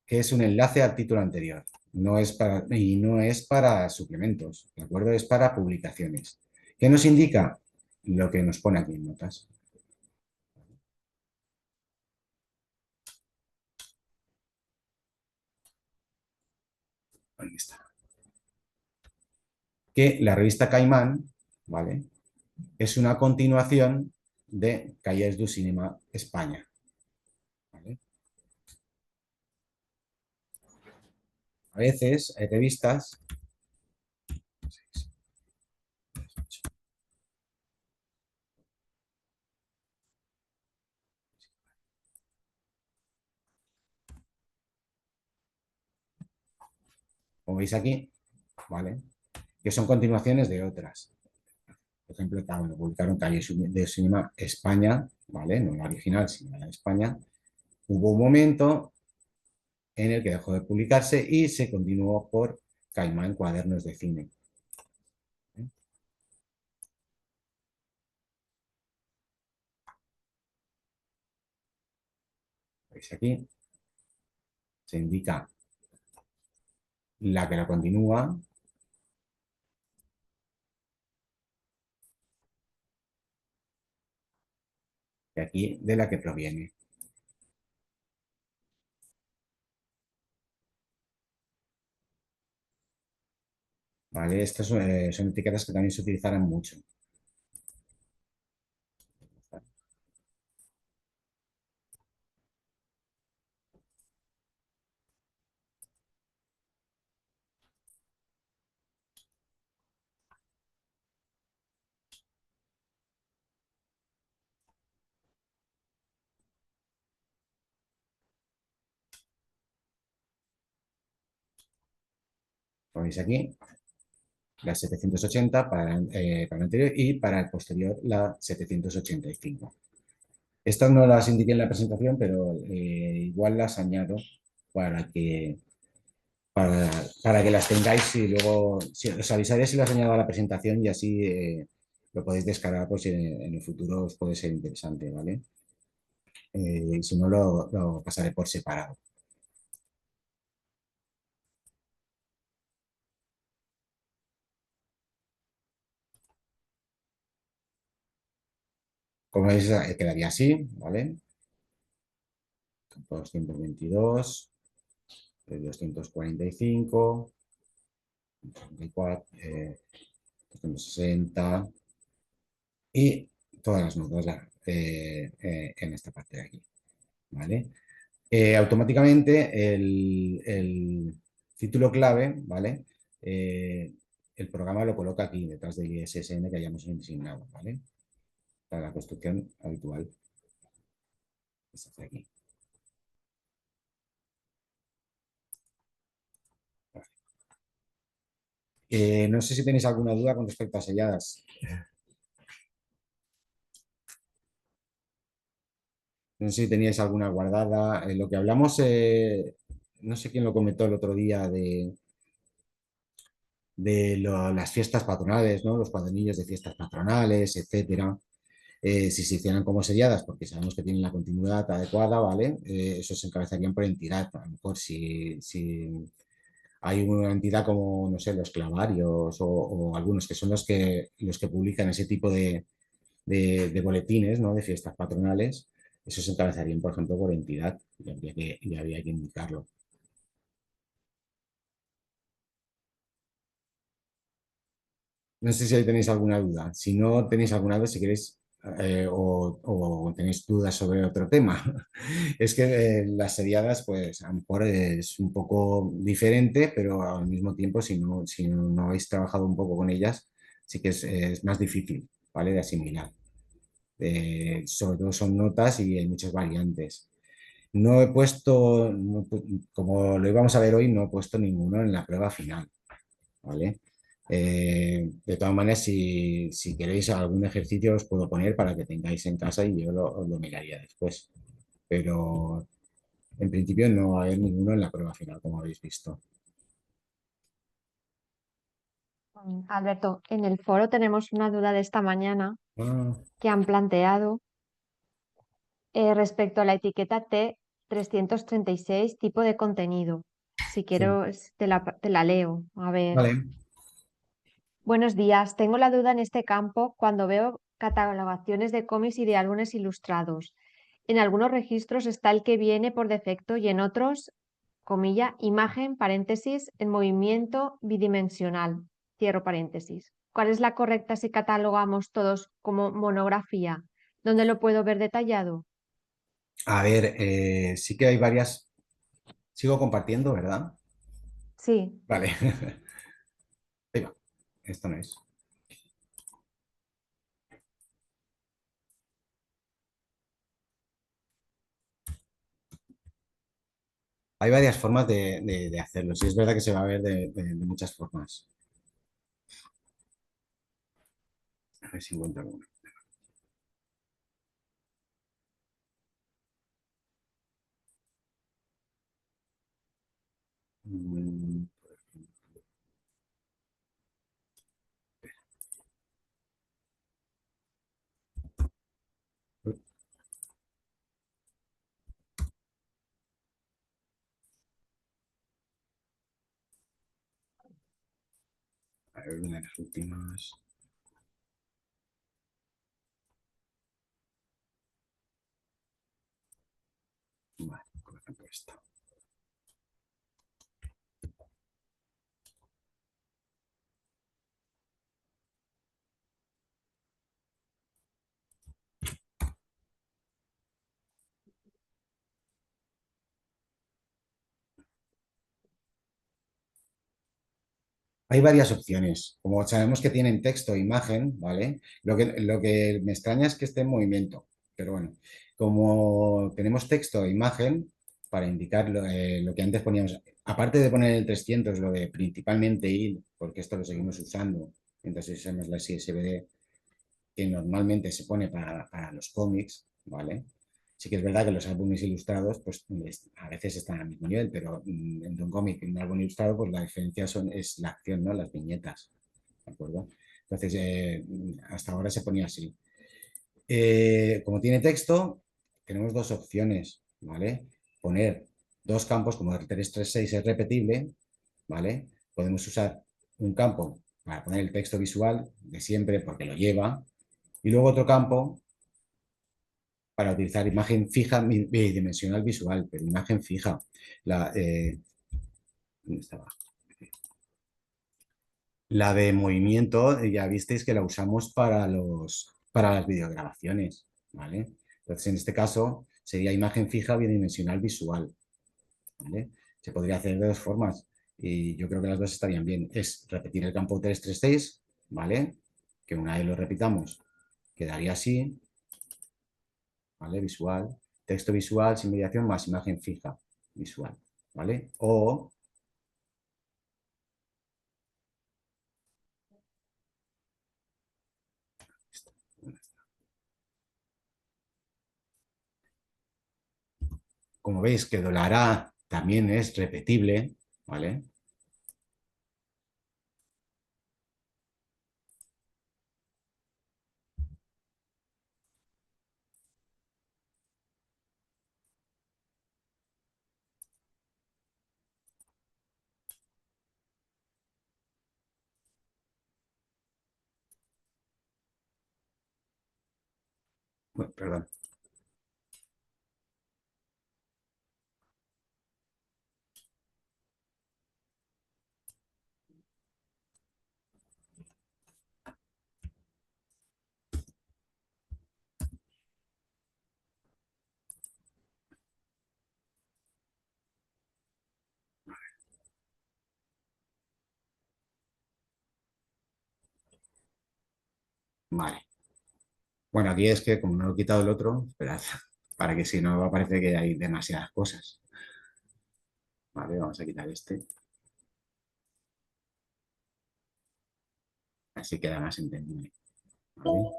Que es un enlace al título anterior. Y no es para suplementos, ¿de acuerdo? Es para publicaciones. ¿Qué nos indica? Lo que nos pone aquí en notas. Ahí está. Que la revista Caimán, ¿vale? es una continuación de Calles du Cinema España. ¿Vale? A veces hay revistas, como veis aquí, ¿vale? Que son continuaciones de otras. Por ejemplo, cuando publicaron Calles de Cinema España, ¿vale? No la original, sino la de España, hubo un momento en el que dejó de publicarse y se continuó por Caimán Cuadernos de Cine. ¿Veis aquí? Se indica la que la continúa y aquí de la que proviene. ¿Vale? Estas son etiquetas que también se utilizarán mucho. Como veis aquí, la 780 para el anterior y para el posterior la 785. Estas no las indiqué en la presentación, pero igual las añado para que, para, para que las tengáis y luego os avisaré si las añado a la presentación y así lo podéis descargar por si en el futuro os puede ser interesante, ¿vale? Si no, lo pasaré por separado. Como veis, quedaría así, ¿vale? 222, 245, 34, 260 y todas las notas en esta parte de aquí, ¿vale? Automáticamente el título clave, ¿vale? El programa lo coloca aquí, detrás del ISSN que hayamos designado, ¿vale? Para la construcción habitual. Se hace aquí. Vale. No sé si tenéis alguna duda con respecto a selladas. No sé si teníais alguna guardada. Lo que hablamos, no sé quién lo comentó el otro día de las fiestas patronales, ¿no? Los cuadernillos de fiestas patronales, etcétera. Si se hicieran como selladas, porque sabemos que tienen la continuidad adecuada, ¿vale? Eso se encabezarían por entidad. A lo mejor si hay una entidad como, no sé, los clavarios o algunos que son los que publican ese tipo de boletines, ¿no? De fiestas patronales, eso se encabezarían, por ejemplo, por entidad y habría que indicarlo. No sé si ahí tenéis alguna duda. Si no tenéis alguna duda, si queréis o tenéis dudas sobre otro tema. Es que las seriadas, pues a lo mejor es un poco diferente, pero al mismo tiempo, si no habéis trabajado un poco con ellas, sí que es más difícil, ¿vale? De asimilar. Sobre todo son notas y hay muchas variantes. No he puesto, como lo íbamos a ver hoy, no he puesto ninguno en la prueba final, ¿vale? De todas maneras, si queréis algún ejercicio os puedo poner para que tengáis en casa y yo lo miraría después. Pero en principio no va a haber ninguno en la prueba final, como habéis visto. Alberto, en el foro tenemos una duda de esta mañana Ah, que han planteado respecto a la etiqueta T336 tipo de contenido. Si sí, quiero, te la leo. A ver. vale. Buenos días. Tengo la duda en este campo cuando veo catalogaciones de cómics y de álbumes ilustrados. En algunos registros está el que viene por defecto y en otros, comilla, imagen, paréntesis, en movimiento bidimensional, cierro paréntesis. ¿Cuál es la correcta si catalogamos todos como monografía? ¿Dónde lo puedo ver detallado? A ver, sí que hay varias. Sigo compartiendo, ¿verdad? Sí. Vale. Ahí va. Esto no es. Hay varias formas de hacerlo. Sí, es verdad que se va a ver de muchas formas. A ver si encuentro alguna. Mm, A ver, una de las últimas. Vale, por ejemplo, esta. Hay varias opciones. Como sabemos que tienen texto e imagen, ¿vale? Lo que me extraña es que esté en movimiento. Pero bueno, como tenemos texto e imagen, para indicar lo que antes poníamos, aparte de poner el 300 lo de principalmente ir, porque esto lo seguimos usando mientras usamos la CSVD, que normalmente se pone para los cómics, ¿vale? Sí que es verdad que los álbumes ilustrados, pues a veces están al mismo nivel, pero entre un cómic y un álbum ilustrado, pues la diferencia es la acción, ¿no? Las viñetas, ¿de acuerdo? Entonces, hasta ahora se ponía así. Como tiene texto, tenemos dos opciones, ¿vale? Poner dos campos, como el 336 es repetible, ¿vale? Podemos usar un campo para poner el texto visual de siempre, porque lo lleva, y luego otro campo para utilizar imagen fija bidimensional visual, pero imagen fija. La, ¿Dónde estaba? La de movimiento, ya visteis que la usamos para las videograbaciones, ¿vale? Entonces, en este caso, sería imagen fija bidimensional visual, ¿vale? Se podría hacer de dos formas y yo creo que las dos estarían bien. Es repetir el campo 336, ¿vale? Que una vez lo repitamos, quedaría así, ¿vale? Visual, texto visual sin mediación más imagen fija visual, ¿vale? O, como veis, que dolará también es repetible, ¿vale? Bueno, perdón. Vale. Bueno, aquí es que como no lo he quitado el otro, esperad, para que si no va a parecer que hay demasiadas cosas. Vale, vamos a quitar este. Así queda más entendible. ¿Vale?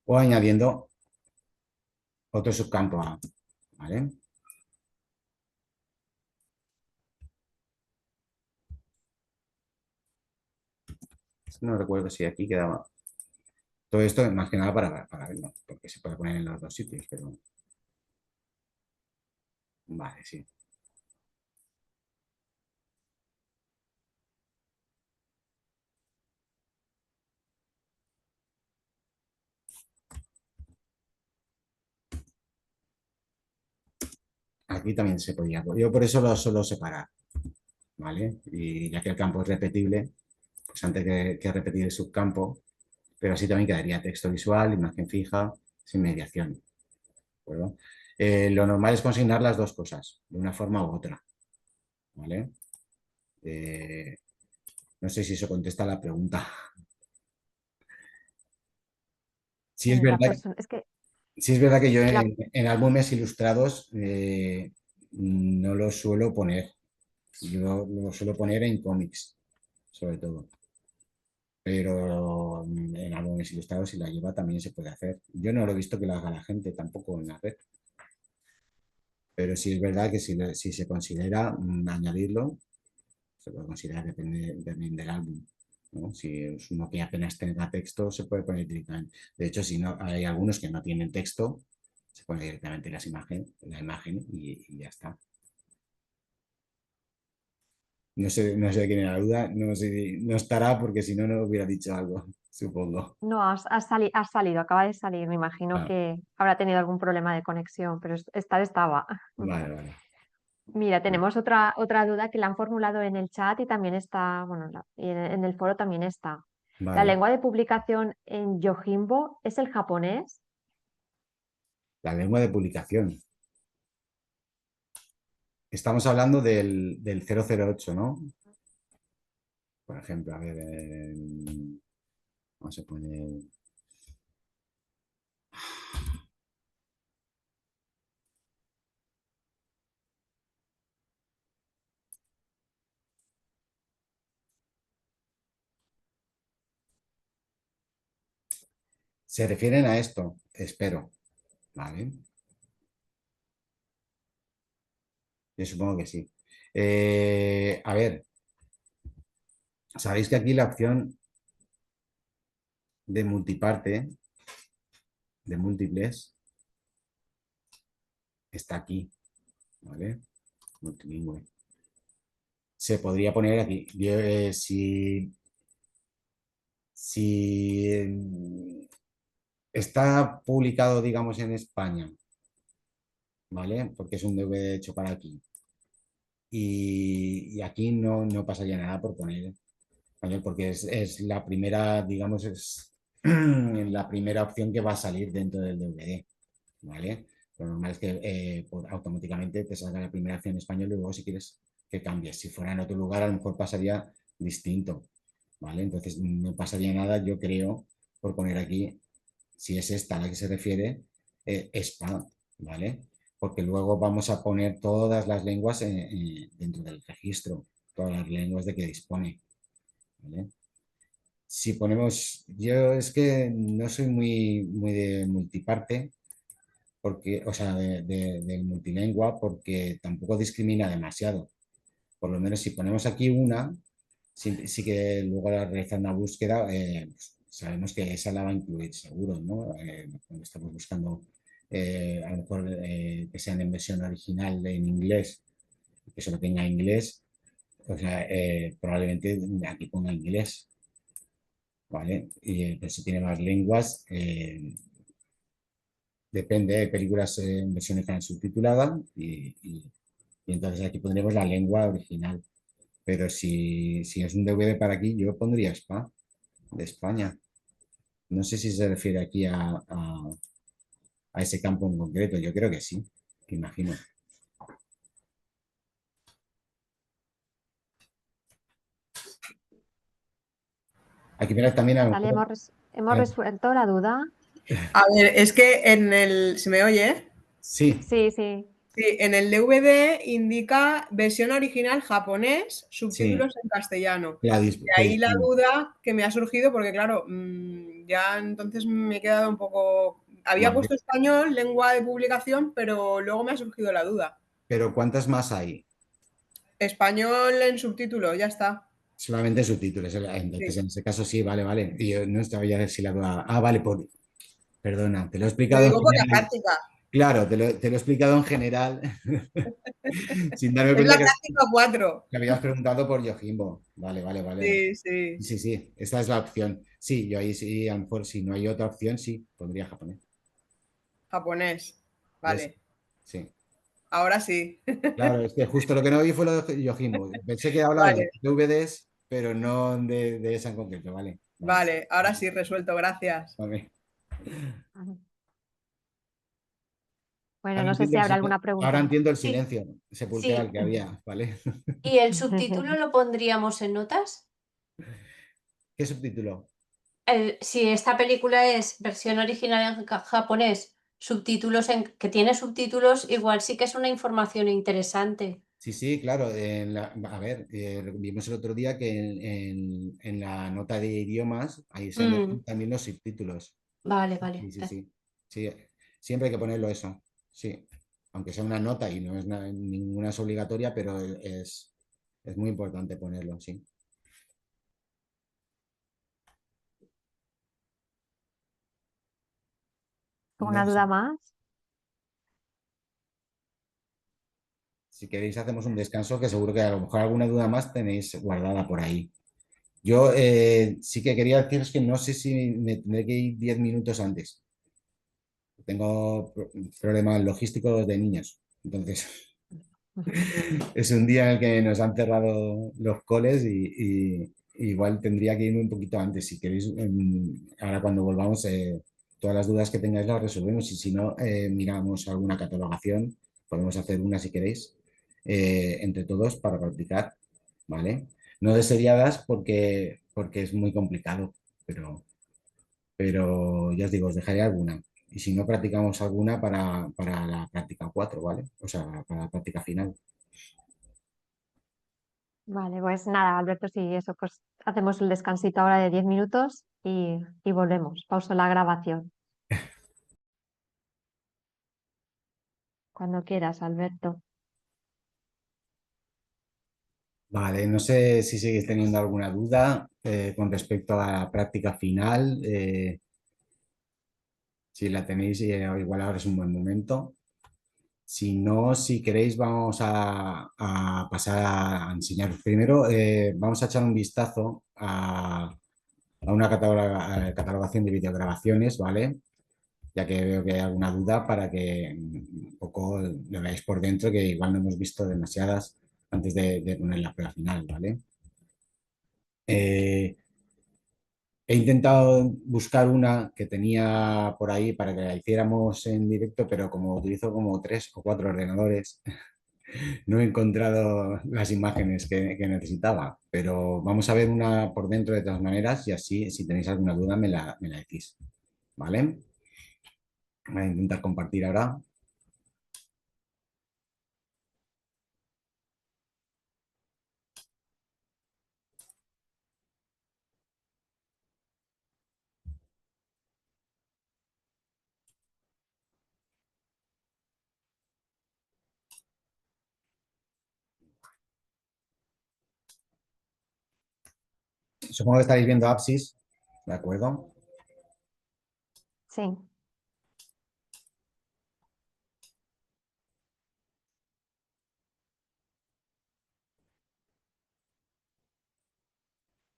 O añadiendo otro subcampo A. ¿Vale? No recuerdo si aquí quedaba. Todo esto más que nada para verlo, porque se puede poner en los dos sitios, pero vale, sí. Aquí también se podía. Yo por eso lo suelo separar. ¿vale? Y ya que el campo es repetible, pues antes que repetir el subcampo, pero así también quedaría texto visual, imagen fija, sin mediación, ¿de acuerdo? Lo normal es consignar las dos cosas, de una forma u otra, ¿vale? Eh, no sé si eso contesta la pregunta. Sí es La verdad, persona, es que sí es verdad que yo la, en álbumes ilustrados no lo suelo poner. Yo lo suelo poner en cómics, sobre todo. Pero en álbumes ilustrados, si la lleva, también se puede hacer. Yo no lo he visto que lo haga la gente tampoco en la red. Pero sí es verdad que si se considera añadirlo, se puede considerar, depende también del álbum, ¿no? Si es uno que apenas tenga texto, se puede poner directamente. De hecho, si no, hay algunos que no tienen texto, se pone directamente la imagen y ya está. No sé, no sé de quién era la duda, no sé, no estará porque si no, no hubiera dicho algo, supongo. no, has salido, acaba de salir. Me imagino Ah, que habrá tenido algún problema de conexión, pero estar estaba. vale, vale. Mira, tenemos otra duda que la han formulado en el chat y también está, bueno, y en el foro también está. ¿La Vale. lengua de publicación en Yojimbo es el japonés? La lengua de publicación. Estamos hablando del 008, ¿no? Por ejemplo, a ver, vamos a poner... Se refieren a esto, espero, ¿vale? Yo supongo que sí. A ver, sabéis que aquí la opción de multiparte, de múltiples, está aquí, ¿vale? Multilingüe. Se podría poner aquí. Si está publicado, digamos, en España, ¿vale? Porque es un DVD hecho para aquí. Y aquí no pasaría nada por poner español, porque es la primera, digamos, es la primera opción que va a salir dentro del DVD, ¿vale? Lo normal es que automáticamente te salga la primera opción en español y luego si quieres que cambies. Si fuera en otro lugar, a lo mejor pasaría distinto, ¿vale? Entonces no pasaría nada, yo creo, por poner aquí, si es esta a la que se refiere, SPA, ¿vale? Porque luego vamos a poner todas las lenguas dentro del registro, todas las lenguas de que dispone, ¿vale? Si ponemos, yo es que no soy muy de multiparte, porque, o sea, del multilingua, porque tampoco discrimina demasiado. Por lo menos si ponemos aquí una, sí que luego al realizar una búsqueda, pues, sabemos que esa la va a incluir seguro, ¿no? Cuando estamos buscando, a lo mejor que sean en versión original en inglés, que solo tenga inglés, o sea, probablemente aquí ponga inglés, ¿vale? Pero si tiene más lenguas, depende, hay películas en versión original subtitulada y entonces aquí pondremos la lengua original. Pero si es un DVD para aquí, yo pondría Spa, de España. No sé si se refiere aquí a ese campo en concreto. Yo creo que sí, imagino. Aquí mira también a lo Vale, mejor. hemos resuelto la duda. A ver, es que en el. ¿Se me oye? Sí, Sí, sí. Sí, en el DVD indica versión original japonés, sí, subtítulos en castellano. De que ahí la dispone. duda que me ha surgido, porque claro, ya entonces me he quedado un poco. Había Vale. puesto español, lengua de publicación, pero luego me ha surgido la duda. Pero ¿cuántas más hay? Español en subtítulo, ya está. Solamente subtítulos. Entonces, Sí. en ese caso sí, vale, vale. Y yo no estaba ya si la duda. Ah, vale, perdona, te lo he Lo explicado en digo por la general. práctica. Claro, te lo he explicado en general, sin darme Es la cuenta práctica 4. que habías preguntado por Yojimbo. Vale, vale, vale, vale. Sí, sí. Sí, sí, esta es la opción. Sí, yo ahí sí, a lo mejor si no hay otra opción, sí, pondría japonés. Japonés. Yo sí, Vale. sí. ahora sí. Claro, es que justo lo que no vi fue lo de Yojimbo. Pensé que hablabas de Vale, DVDs, pero no de esa en concreto, ¿vale? Vale. vale, ahora sí resuelto, gracias. Vale. Ujú. Bueno, Ahora no sé entiendo si el, habrá silen- alguna ahora pregunta. entiendo el Sí, silencio sepulcral sí. que había, ¿vale? ¿Y el subtítulo lo pondríamos en notas? ¿Qué subtítulo? Si esta película es versión original en japonés, que tiene subtítulos, igual sí que es una información interesante. Sí, sí, claro. A ver, vimos el otro día que en la nota de idiomas ahí se Mm, añaden también los subtítulos. vale, vale. Sí, sí, sí. Sí, siempre hay que ponerlo eso. Sí. Aunque sea una nota y no es ninguna es obligatoria, pero es muy importante ponerlo, sí. No ¿Una sé. duda más? Si queréis hacemos un descanso, que seguro que a lo mejor alguna duda más tenéis guardada por ahí. Yo sí que quería deciros que no sé si me tendré que ir 10 minutos antes. Tengo problemas logísticos de niños. Entonces, es un día en el que nos han cerrado los coles y igual tendría que irme un poquito antes. Si queréis, ahora cuando volvamos, todas las dudas que tengáis las resolvemos y si no, miramos alguna catalogación. Podemos hacer una si queréis, entre todos para practicar, ¿vale? No de seriadas porque es muy complicado, pero, pero ya os digo, os dejaré alguna. Y si no, practicamos alguna para la práctica 4, ¿vale? O sea, para la práctica final. Vale, pues nada, Alberto, sí, eso, pues hacemos el descansito ahora de 10 minutos y volvemos. Pauso la grabación. Cuando quieras, Alberto. Vale, no sé si seguís teniendo alguna duda con respecto a la práctica final. Si la tenéis, igual ahora es un buen momento. Si no, si queréis, vamos a pasar a enseñaros. Primero, vamos a echar un vistazo a una catalogación de videograbaciones, ¿vale? Ya que veo que hay alguna duda para que un poco lo veáis por dentro, que igual no hemos visto demasiadas antes de poner la prueba final, ¿vale? Eh, He intentado buscar una que tenía por ahí para que la hiciéramos en directo, pero como utilizo como 3 o 4 ordenadores, no he encontrado las imágenes que necesitaba. Pero vamos a ver una por dentro de todas maneras y así, si tenéis alguna duda, me la decís. ¿Vale? Voy a intentar compartir ahora. Supongo que estaréis viendo Apsis, ¿de acuerdo? Sí,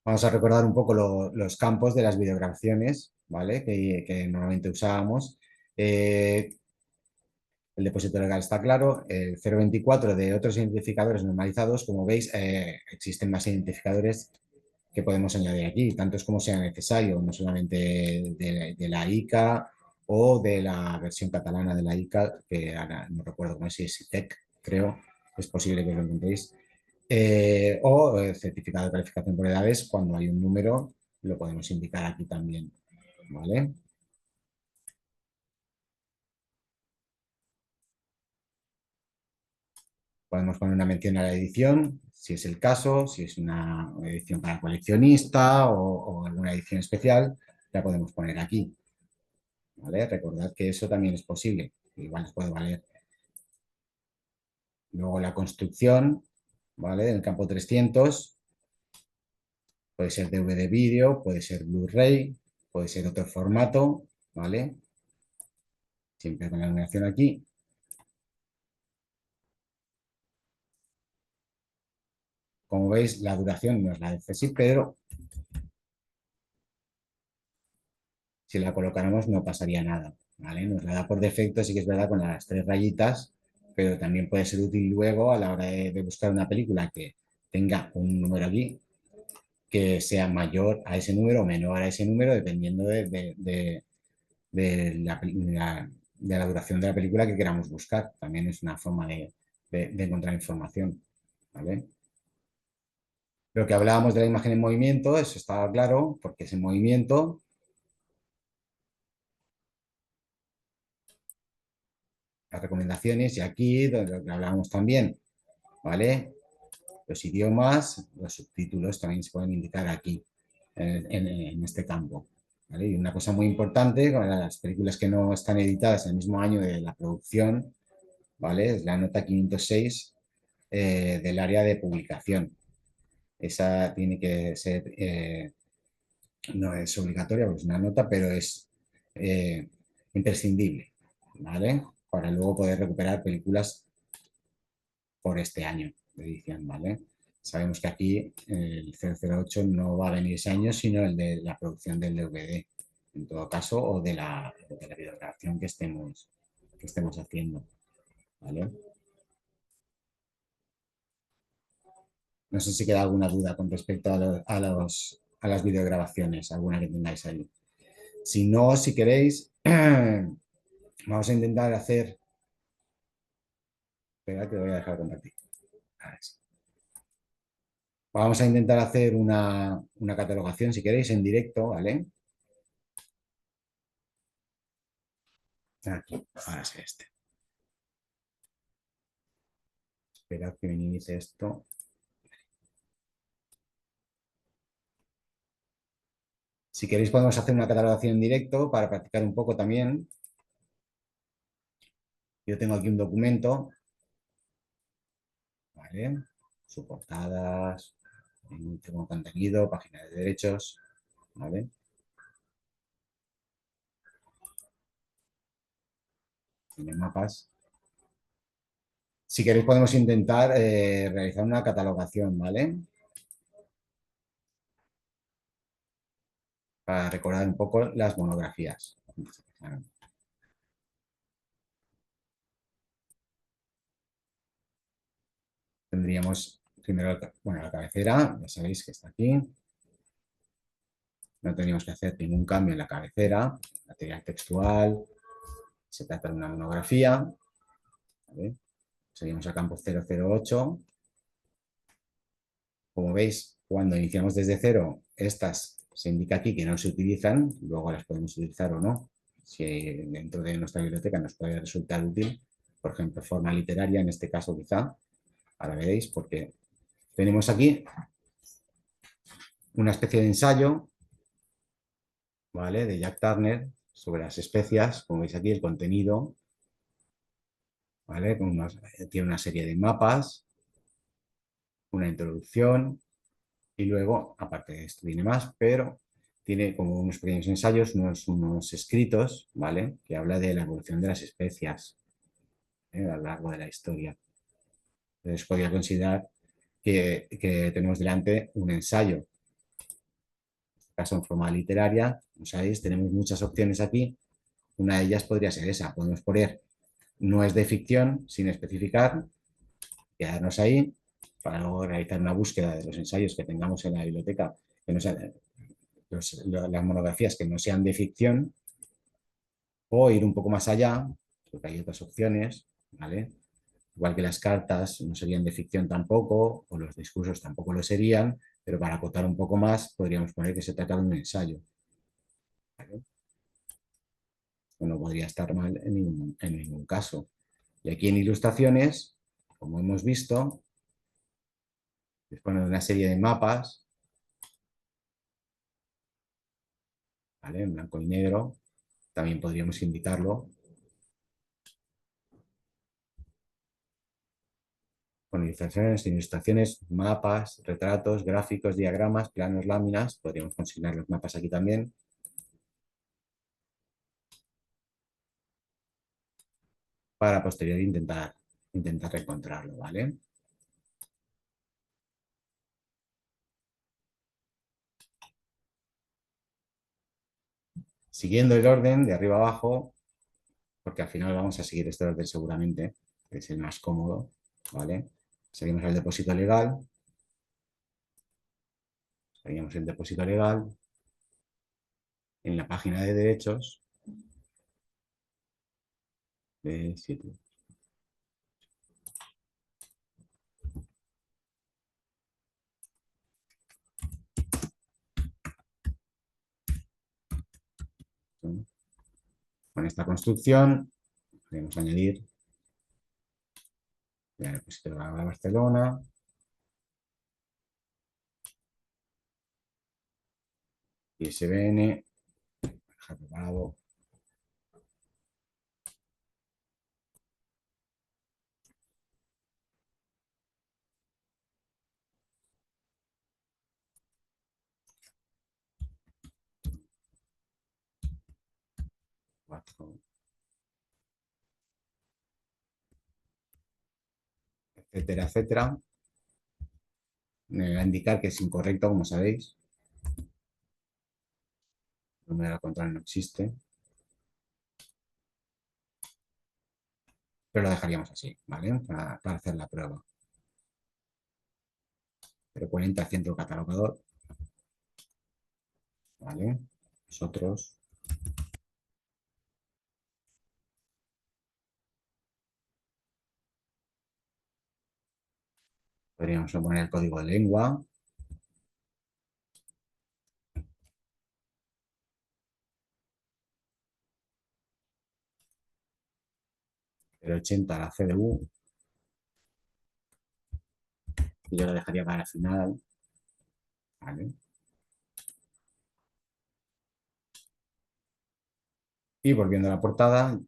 Vamos a recordar un poco los campos de las videograbaciones, ¿vale? Que normalmente usábamos. El depósito legal está claro. El 024 de otros identificadores normalizados, como veis, existen más identificadores que podemos añadir aquí, tantos como sea necesario, no solamente de la ICA o de la versión catalana de la ICA, que ahora no recuerdo cómo es, si es ITEC, creo, es posible que lo encontréis. O el certificado de calificación por edades, cuando hay un número, lo podemos indicar aquí también, ¿vale? Podemos poner una mención a la edición, si es el caso, si es una edición para coleccionista o alguna edición especial, la podemos poner aquí, ¿vale? Recordad que eso también es posible, igual os puede valer. Luego la construcción, ¿vale? Del campo 300, puede ser DVD vídeo, puede ser Blu-ray, puede ser otro formato, ¿vale? Siempre con la numeración aquí. Como veis, la duración no es la de CSI, pero si la colocáramos no pasaría nada, ¿vale? Nos la da por defecto, sí que es verdad, con las 3 rayitas, pero también puede ser útil luego a la hora de buscar una película que tenga un número aquí que sea mayor a ese número o menor a ese número, dependiendo de la duración de la película que queramos buscar. También es una forma de encontrar información. ¿Vale? Lo que hablábamos de la imagen en movimiento, eso estaba claro, porque es en movimiento. Las recomendaciones, y aquí donde lo que hablábamos también, ¿vale? Los idiomas, los subtítulos también se pueden indicar aquí, en este campo. ¿Vale? Y una cosa muy importante, con las películas que no están editadas en el mismo año de la producción, ¿vale? Es la nota 506 del área de publicación. Esa tiene que ser, no es obligatoria, porque es una nota, pero es imprescindible, ¿vale? Para luego poder recuperar películas por este año de edición, ¿vale? Sabemos que aquí el 008 no va a venir ese año, sino el de la producción del DVD, en todo caso, o de la videograbación que estemos haciendo, ¿vale? No sé si queda alguna duda con respecto a las videograbaciones, alguna que tengáis ahí. Si no, si queréis, vamos a intentar hacer... Espera, que voy a dejar de compartir. Ahora sí. Vamos a intentar hacer una catalogación, si queréis, en directo, ¿vale? Aquí, ahora sí este. Esperad que minimice esto. Si queréis podemos hacer una catalogación en directo para practicar un poco también. Yo tengo aquí un documento, ¿vale? Soportadas, tengo contenido, página de derechos, ¿vale? Tiene mapas. Si queréis podemos intentar realizar una catalogación, ¿vale? Para recordar un poco las monografías. Tendríamos primero, bueno, la cabecera, ya sabéis que está aquí. No tendríamos que hacer ningún cambio en la cabecera, material textual, se trata de una monografía, ¿vale? Seguimos al campo 008. Como veis, cuando iniciamos desde cero, estas se indica aquí que no se utilizan, luego las podemos utilizar o no, si dentro de nuestra biblioteca nos puede resultar útil, por ejemplo, forma literaria, en este caso quizá, ahora veréis, porque tenemos aquí una especie de ensayo, ¿vale? De Jack Turner sobre las especias, como veis aquí el contenido, ¿vale? Tiene una serie de mapas, una introducción y luego, aparte de esto, tiene más, pero tiene como unos pequeños ensayos, unos escritos, ¿vale? Que habla de la evolución de las especias a lo largo de la historia. Entonces podría considerar que tenemos delante un ensayo. En este caso, en forma literaria, como sabéis, tenemos muchas opciones aquí. Una de ellas podría ser esa. Podemos poner no es de ficción, sin especificar, quedarnos ahí para luego realizar una búsqueda de los ensayos que tengamos en la biblioteca, que no sean, las monografías que no sean de ficción, o ir un poco más allá, porque hay otras opciones, ¿vale? Igual que las cartas no serían de ficción tampoco, o los discursos tampoco lo serían, pero para acotar un poco más podríamos poner que se trata de un ensayo, ¿vale? No podría estar mal en ningún caso. Y aquí en ilustraciones, como hemos visto, disponen de una serie de mapas, ¿vale? En blanco y negro, también podríamos indicarlo con ilustraciones, mapas, retratos, gráficos, diagramas, planos, láminas. Podríamos consignar los mapas aquí también. Para posterior intentar encontrarlo, ¿vale? Siguiendo el orden de arriba abajo, porque al final vamos a seguir este orden seguramente. que es el más cómodo, ¿vale? Seguimos el depósito legal. Seguimos el depósito legal. En la página de derechos. De sitio. Con esta construcción podemos añadir el depósito legal de Barcelona. ISBN. Dejar preparado. Etcétera, etcétera. Me va a indicar que es incorrecto, como sabéis. El número de control no existe. Pero lo dejaríamos así, ¿vale? Para hacer la prueba. 040 centro catalogador. ¿Vale? Nosotros podríamos poner el código de lengua. 080 la CDU. Y yo lo dejaría para el final. ¿Vale? Y volviendo a la portada,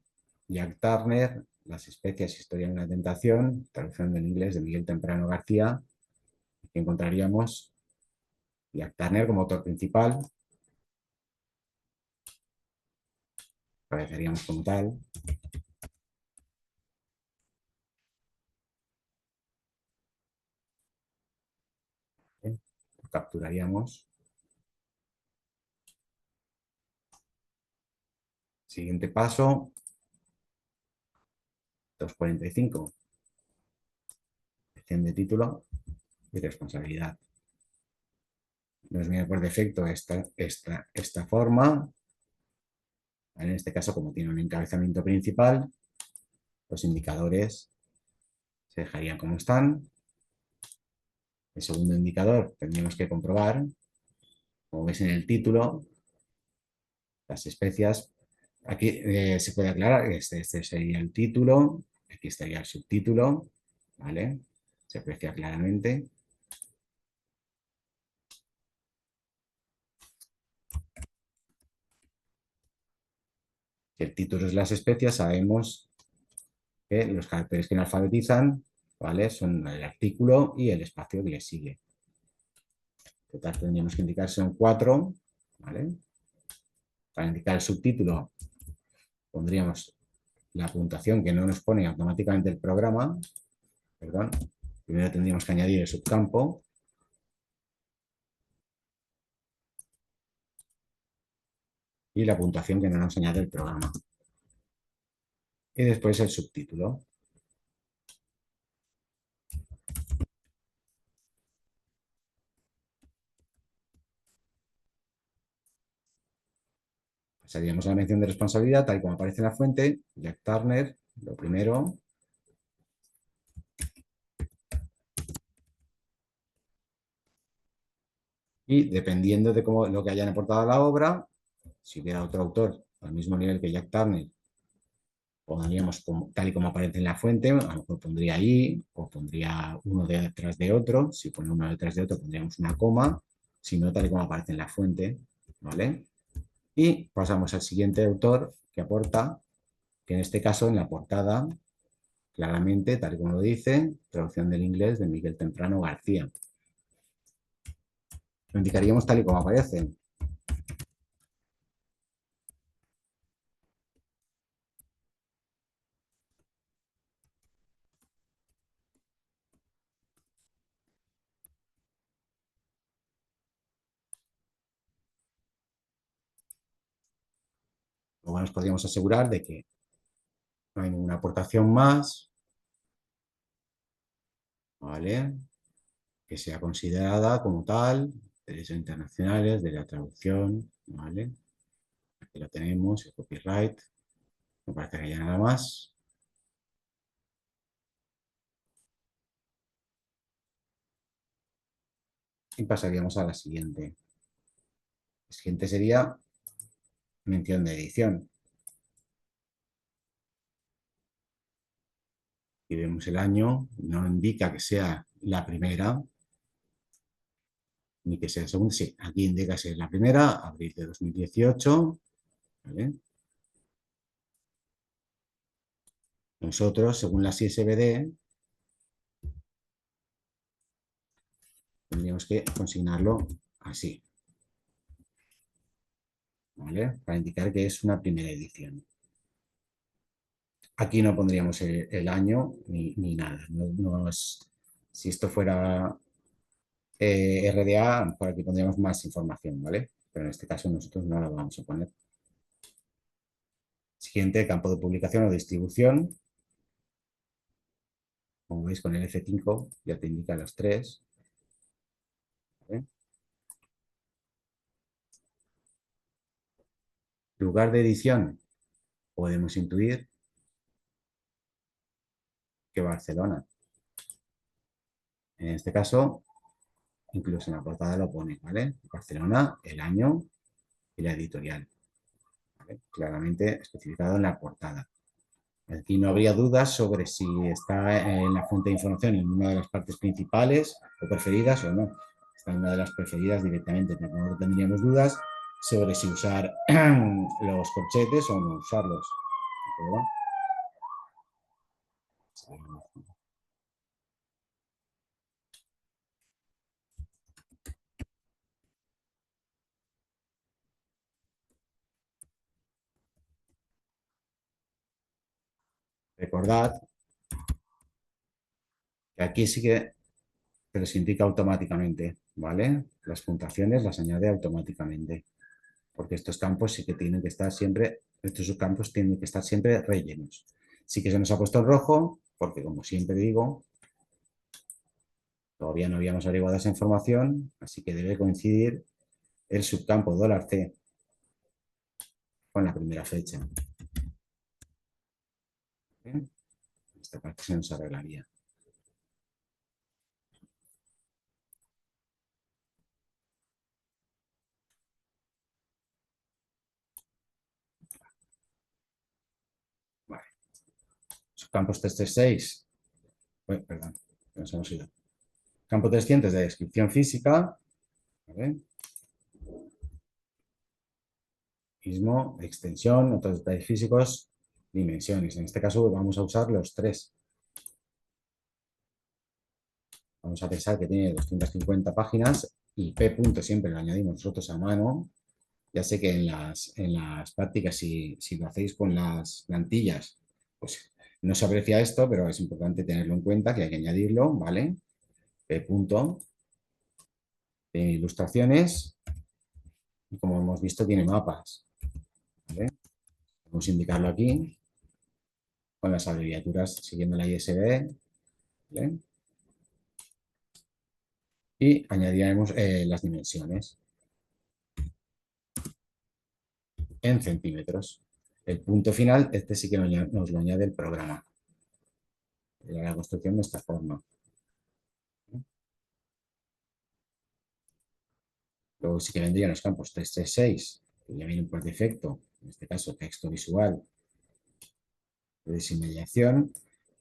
Jack Turner, Las especies, historia de una tentación, traducción del inglés de Miguel Temprano García. Aquí encontraríamos Jack Turner como autor principal. Apareceríamos como tal. Capturaríamos. Siguiente paso. 245. Sección de título y responsabilidad. Nos viene por defecto esta forma. En este caso, como tiene un encabezamiento principal, los indicadores se dejarían como están. El segundo indicador tendríamos que comprobar, como veis en el título, las especias. Aquí se puede aclarar que este sería el título, aquí estaría el subtítulo, ¿vale? Se aprecia claramente. Si el título es las especias, sabemos que los caracteres que nos alfabetizan, ¿vale? Son el artículo y el espacio que le sigue. Total, tendríamos que indicar son 4, ¿vale? Para indicar el subtítulo pondríamos la puntuación que no nos pone automáticamente el programa. Perdón. Primero tendríamos que añadir el subcampo. Y la puntuación que no nos añade el programa. Y después el subtítulo. Pasaríamos a la mención de responsabilidad, tal y como aparece en la fuente, Jack Turner, lo primero. Y dependiendo de cómo, lo que hayan aportado a la obra, si hubiera otro autor al mismo nivel que Jack Turner, pondríamos tal y como aparece en la fuente, a lo mejor pondría ahí, o pondría uno detrás de otro. Si pone uno detrás de otro, pondríamos una coma, si no, tal y como aparece en la fuente, ¿vale? Y pasamos al siguiente autor que aporta, que en este caso en la portada, claramente, tal y como lo dice, traducción del inglés de Miguel Temprano García. Lo indicaríamos tal y como aparece. Luego nos podríamos asegurar de que no hay ninguna aportación más, ¿vale? Que sea considerada como tal, derechos internacionales de la traducción, ¿vale? Aquí lo tenemos, el copyright, no parece que haya nada más. Y pasaríamos a la siguiente. La siguiente sería mención de edición. Y vemos el año, no indica que sea la primera, ni que sea la segunda. Sí, aquí indica que es la primera, abril de 2018. ¿Vale? Nosotros, según las ISBD, tendríamos que consignarlo así, ¿vale? Para indicar que es una primera edición. Aquí no pondríamos el año ni nada. No es, si esto fuera RDA, por aquí pondríamos más información, ¿vale? Pero en este caso nosotros no la vamos a poner. Siguiente, campo de publicación o distribución. Como veis con el F5 ya te indica los tres. ¿Vale? Lugar de edición, podemos intuir que Barcelona. En este caso, incluso en la portada lo pone, ¿vale? Barcelona, el año y la editorial. ¿Vale? Claramente especificado en la portada. Aquí no habría dudas sobre si está en la fuente de información en una de las partes principales o preferidas o no. Está en una de las preferidas directamente. No tendríamos dudas sobre si usar los corchetes o no usarlos. Recordad que aquí sí que se les indica automáticamente, ¿vale? Las puntuaciones las añade automáticamente, porque estos campos sí que tienen que estar siempre, estos subcampos tienen que estar siempre rellenos. Sí que se nos ha puesto en rojo, porque como siempre digo, todavía no habíamos averiguado esa información, así que debe coincidir el subcampo $C con la primera fecha. ¿Bien? Esta parte se nos arreglaría. Vale. Subcampos 336. Perdón, nos hemos ido. Campo 300 de descripción física. ¿Vale? Mismo, extensión, otros detalles físicos, dimensiones. En este caso vamos a usar los tres. Vamos a pensar que tiene 250 páginas y P punto siempre lo añadimos nosotros a mano. Ya sé que en las prácticas, si lo hacéis con las plantillas, pues no se aprecia esto, pero es importante tenerlo en cuenta, que hay que añadirlo, ¿vale? P punto. Tiene ilustraciones y como hemos visto tiene mapas. ¿Vale? Vamos a indicarlo aquí con las abreviaturas siguiendo la ISBN. ¿Vale? Y añadiremos las dimensiones en centímetros. El punto final, este sí que nos lo añade el programa. La construcción de esta forma. Luego sí que vendrían los campos 336, que ya vienen por defecto, en este caso texto visual, de inmediación.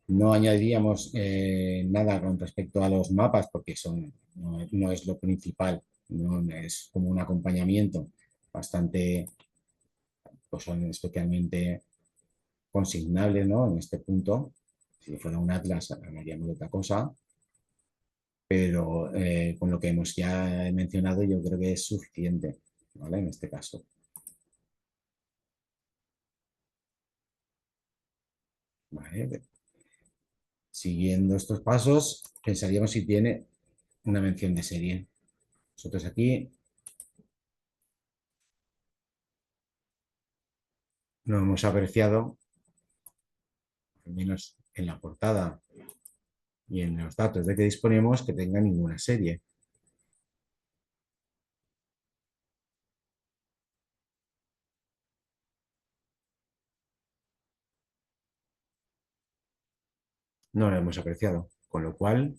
No añadiríamos nada con respecto a los mapas porque no es lo principal, no es como un acompañamiento bastante, pues son especialmente consignables, ¿no? En este punto, si fuera un atlas hablaríamos de otra cosa, pero con lo que hemos ya mencionado yo creo que es suficiente, ¿vale? En este caso. Vale. Siguiendo estos pasos, pensaríamos si tiene una mención de serie. Nosotros aquí no hemos apreciado, al menos en la portada y en los datos de que disponemos que tenga ninguna serie. No lo hemos apreciado, con lo cual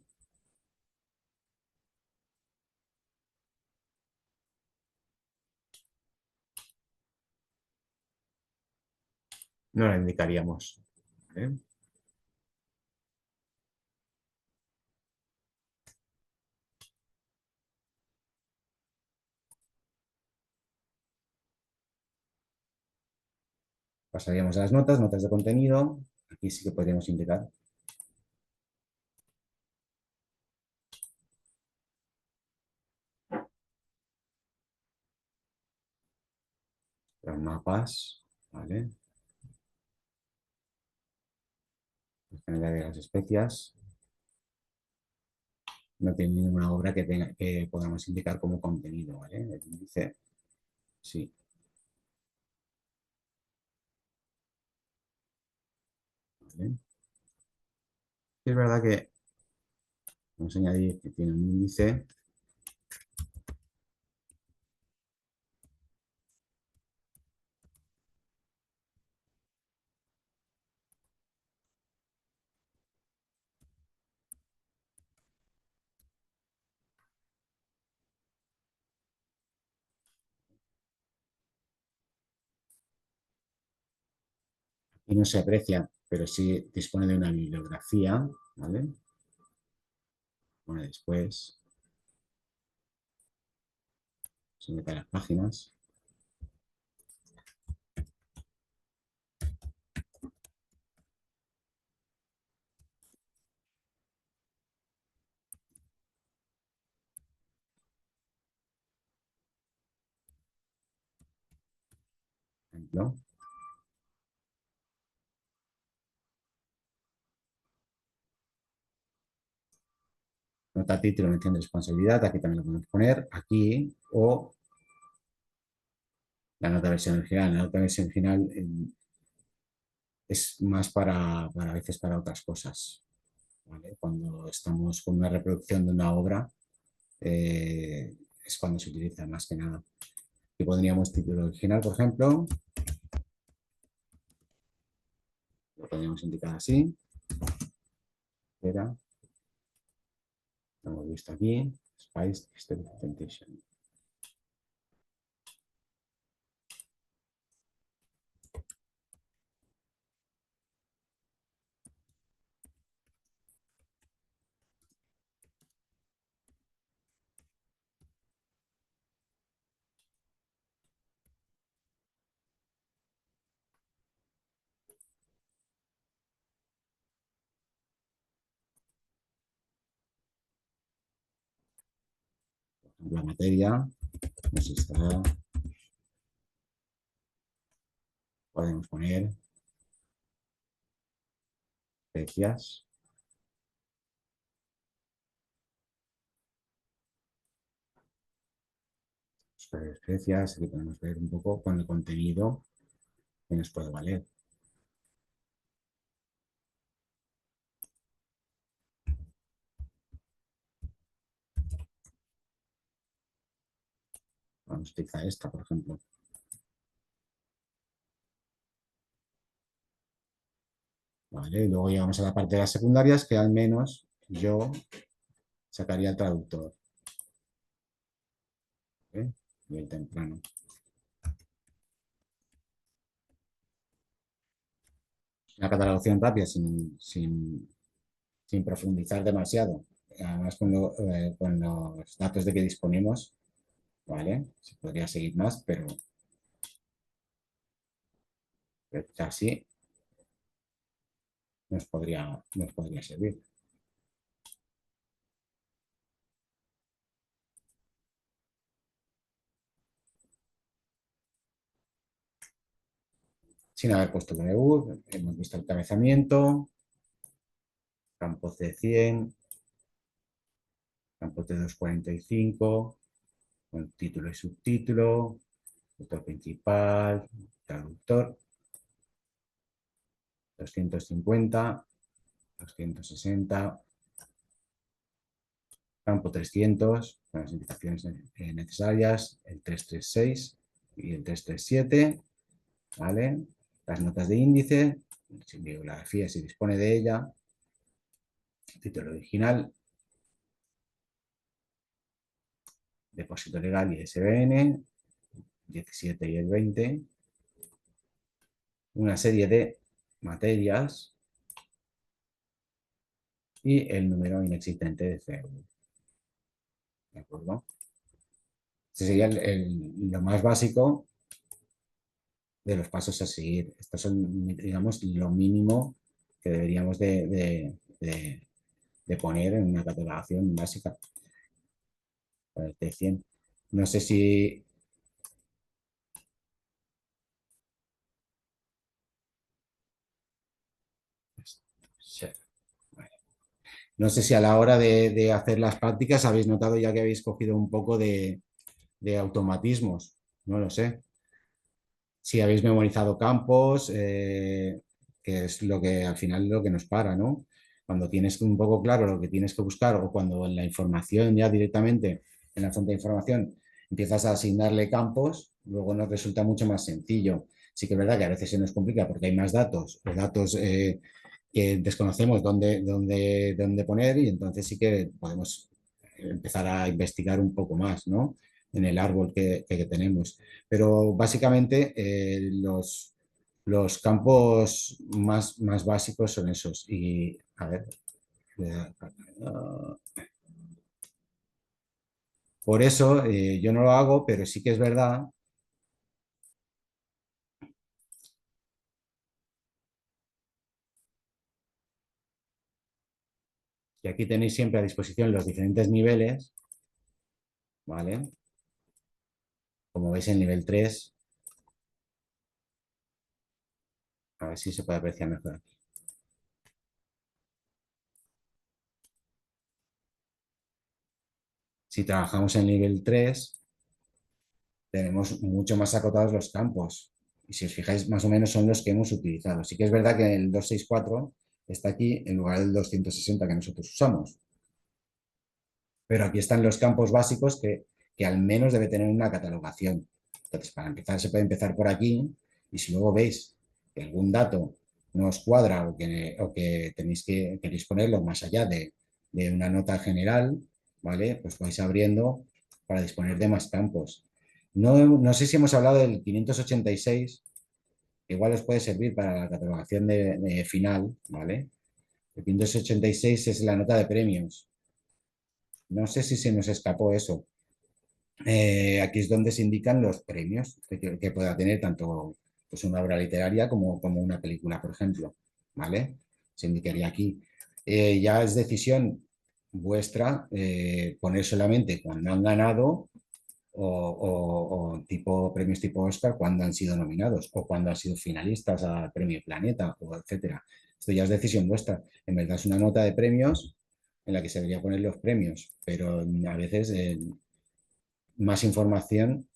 no la indicaríamos. ¿Vale? Pasaríamos a las notas de contenido. Aquí sí que podríamos indicar. Los mapas, ¿vale? En general de las especias. No tiene ninguna obra que podamos indicar como contenido, ¿vale? El índice, sí. ¿Vale? Es verdad que vamos a añadir que tiene un índice. Y no se aprecia, pero sí dispone de una bibliografía, ¿vale? Bueno, después se mete a las páginas. Por ejemplo, nota título, mención de responsabilidad, aquí también lo podemos poner, aquí, o la nota versión original. La nota versión original es más a veces para otras cosas, ¿vale? Cuando estamos con una reproducción de una obra, es cuando se utiliza más que nada. Aquí pondríamos título original, por ejemplo. Lo podríamos indicar así. Era, lo hemos visto aquí. Spice Step Authentication. La materia, no sé si está, podemos poner especias. Especias, aquí podemos ver un poco con el contenido que nos puede valer. Vamos a utilizar esta, por ejemplo. Vale, y luego llegamos a la parte de las secundarias, que al menos yo sacaría el traductor. ¿Vale? Y el temprano. Una catalogación rápida sin profundizar demasiado. Además, con los datos de que disponemos, ¿vale? Se podría seguir más, pero así nos podría servir. Sin haber puesto el debut, hemos visto el encabezamiento, campos de 100, campos de 245, con título y subtítulo, autor principal, traductor, 250, 260, campo 300, con las indicaciones necesarias, el 336 y el 337, ¿vale? Las notas de índice, sin bibliografía si dispone de ella, título original, depósito legal y ISBN, 17 y el 20, una serie de materias y el número inexistente de CEU. ¿De acuerdo? Este sería lo más básico de los pasos a seguir. Estos son, digamos, lo mínimo que deberíamos de poner en una catalogación básica para el T100. No sé si... No sé si a la hora de hacer las prácticas habéis notado ya que habéis cogido un poco de automatismos. No lo sé. Si habéis memorizado campos, que es lo que al final lo que nos para, ¿no? Cuando tienes un poco claro lo que tienes que buscar o cuando en la información ya directamente, en la fuente de información, empiezas a asignarle campos, luego nos resulta mucho más sencillo. Sí que es verdad que a veces se nos complica porque hay más datos o datos que desconocemos dónde poner y entonces sí que podemos empezar a investigar un poco más, ¿no? En el árbol que tenemos. Pero básicamente los campos más básicos son esos. Y a ver, por eso yo no lo hago, pero sí que es verdad que aquí tenéis siempre a disposición los diferentes niveles, ¿vale? Como veis, el nivel 3, a ver si se puede apreciar mejor aquí. Si trabajamos en nivel 3, tenemos mucho más acotados los campos. Y si os fijáis, más o menos son los que hemos utilizado. Sí que es verdad que el 264 está aquí en lugar del 260 que nosotros usamos. Pero aquí están los campos básicos que al menos debe tener una catalogación. Entonces, para empezar, se puede empezar por aquí y si luego veis que algún dato no os cuadra o que tenéis que queréis ponerlo más allá de una nota general, ¿vale? Pues vais abriendo para disponer de más campos. No sé si hemos hablado del 586, que igual os puede servir para la catalogación de final, ¿vale? El 586 es la nota de premios. No sé si se nos escapó eso. Aquí es donde se indican los premios que pueda tener tanto pues, una obra literaria como una película, por ejemplo. ¿Vale? Se indicaría aquí. Ya es decisión vuestra poner solamente cuando han ganado o tipo premios tipo Oscar cuando han sido nominados o cuando han sido finalistas al Premio Planeta, o etcétera. Esto ya es decisión vuestra. En verdad es una nota de premios en la que se debería poner los premios, pero a veces más información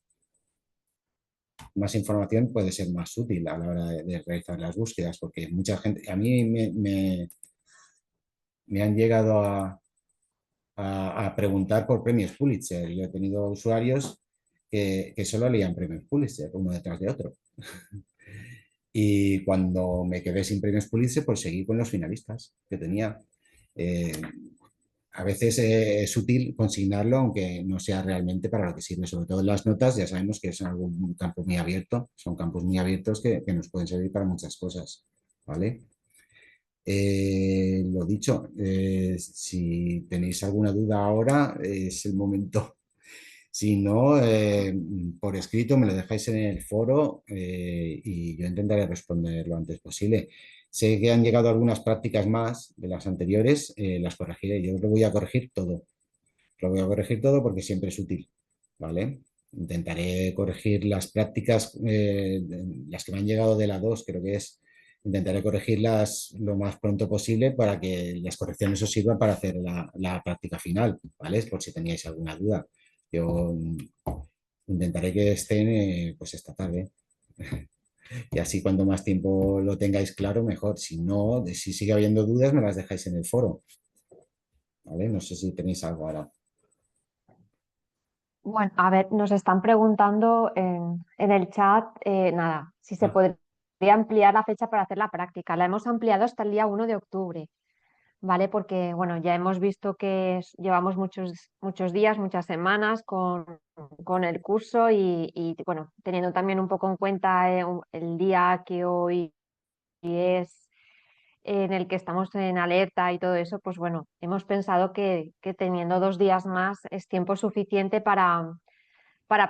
puede ser más útil a la hora de realizar las búsquedas, porque mucha gente, a mí me han llegado a preguntar por premios Pulitzer. Yo he tenido usuarios que solo leían premios Pulitzer, uno detrás de otro. Y cuando me quedé sin premios Pulitzer, pues seguí con los finalistas que tenía. A veces es útil consignarlo, aunque no sea realmente para lo que sirve, sobre todo en las notas, ya sabemos que es algún campo muy abierto, son campos muy abiertos que nos pueden servir para muchas cosas, ¿vale? Lo dicho, si tenéis alguna duda ahora, es el momento. Si no, por escrito me lo dejáis en el foro y yo intentaré responder lo antes posible. Sé que han llegado algunas prácticas más de las anteriores, las corregiré. Yo lo voy a corregir todo. Lo voy a corregir todo porque siempre es útil, ¿vale? Intentaré corregir las prácticas, las que me han llegado de la 2 creo que es. Intentaré corregirlas lo más pronto posible para que las correcciones os sirvan para hacer la práctica final, ¿vale? Por si teníais alguna duda. Yo intentaré que estén pues esta tarde. Y así cuanto más tiempo lo tengáis claro, mejor. Si no, si sigue habiendo dudas, me las dejáis en el foro. ¿Vale? No sé si tenéis algo ahora. Bueno, a ver, nos están preguntando en el chat, nada, si se Ah, podría ampliar la fecha para hacer la práctica. La hemos ampliado hasta el día 1 de octubre. ¿Vale? Porque, bueno, ya hemos visto que llevamos muchos días, muchas semanas con el curso y, bueno, teniendo también un poco en cuenta el día que hoy es en el que estamos en alerta y todo eso, pues bueno, hemos pensado que teniendo 2 días más es tiempo suficiente para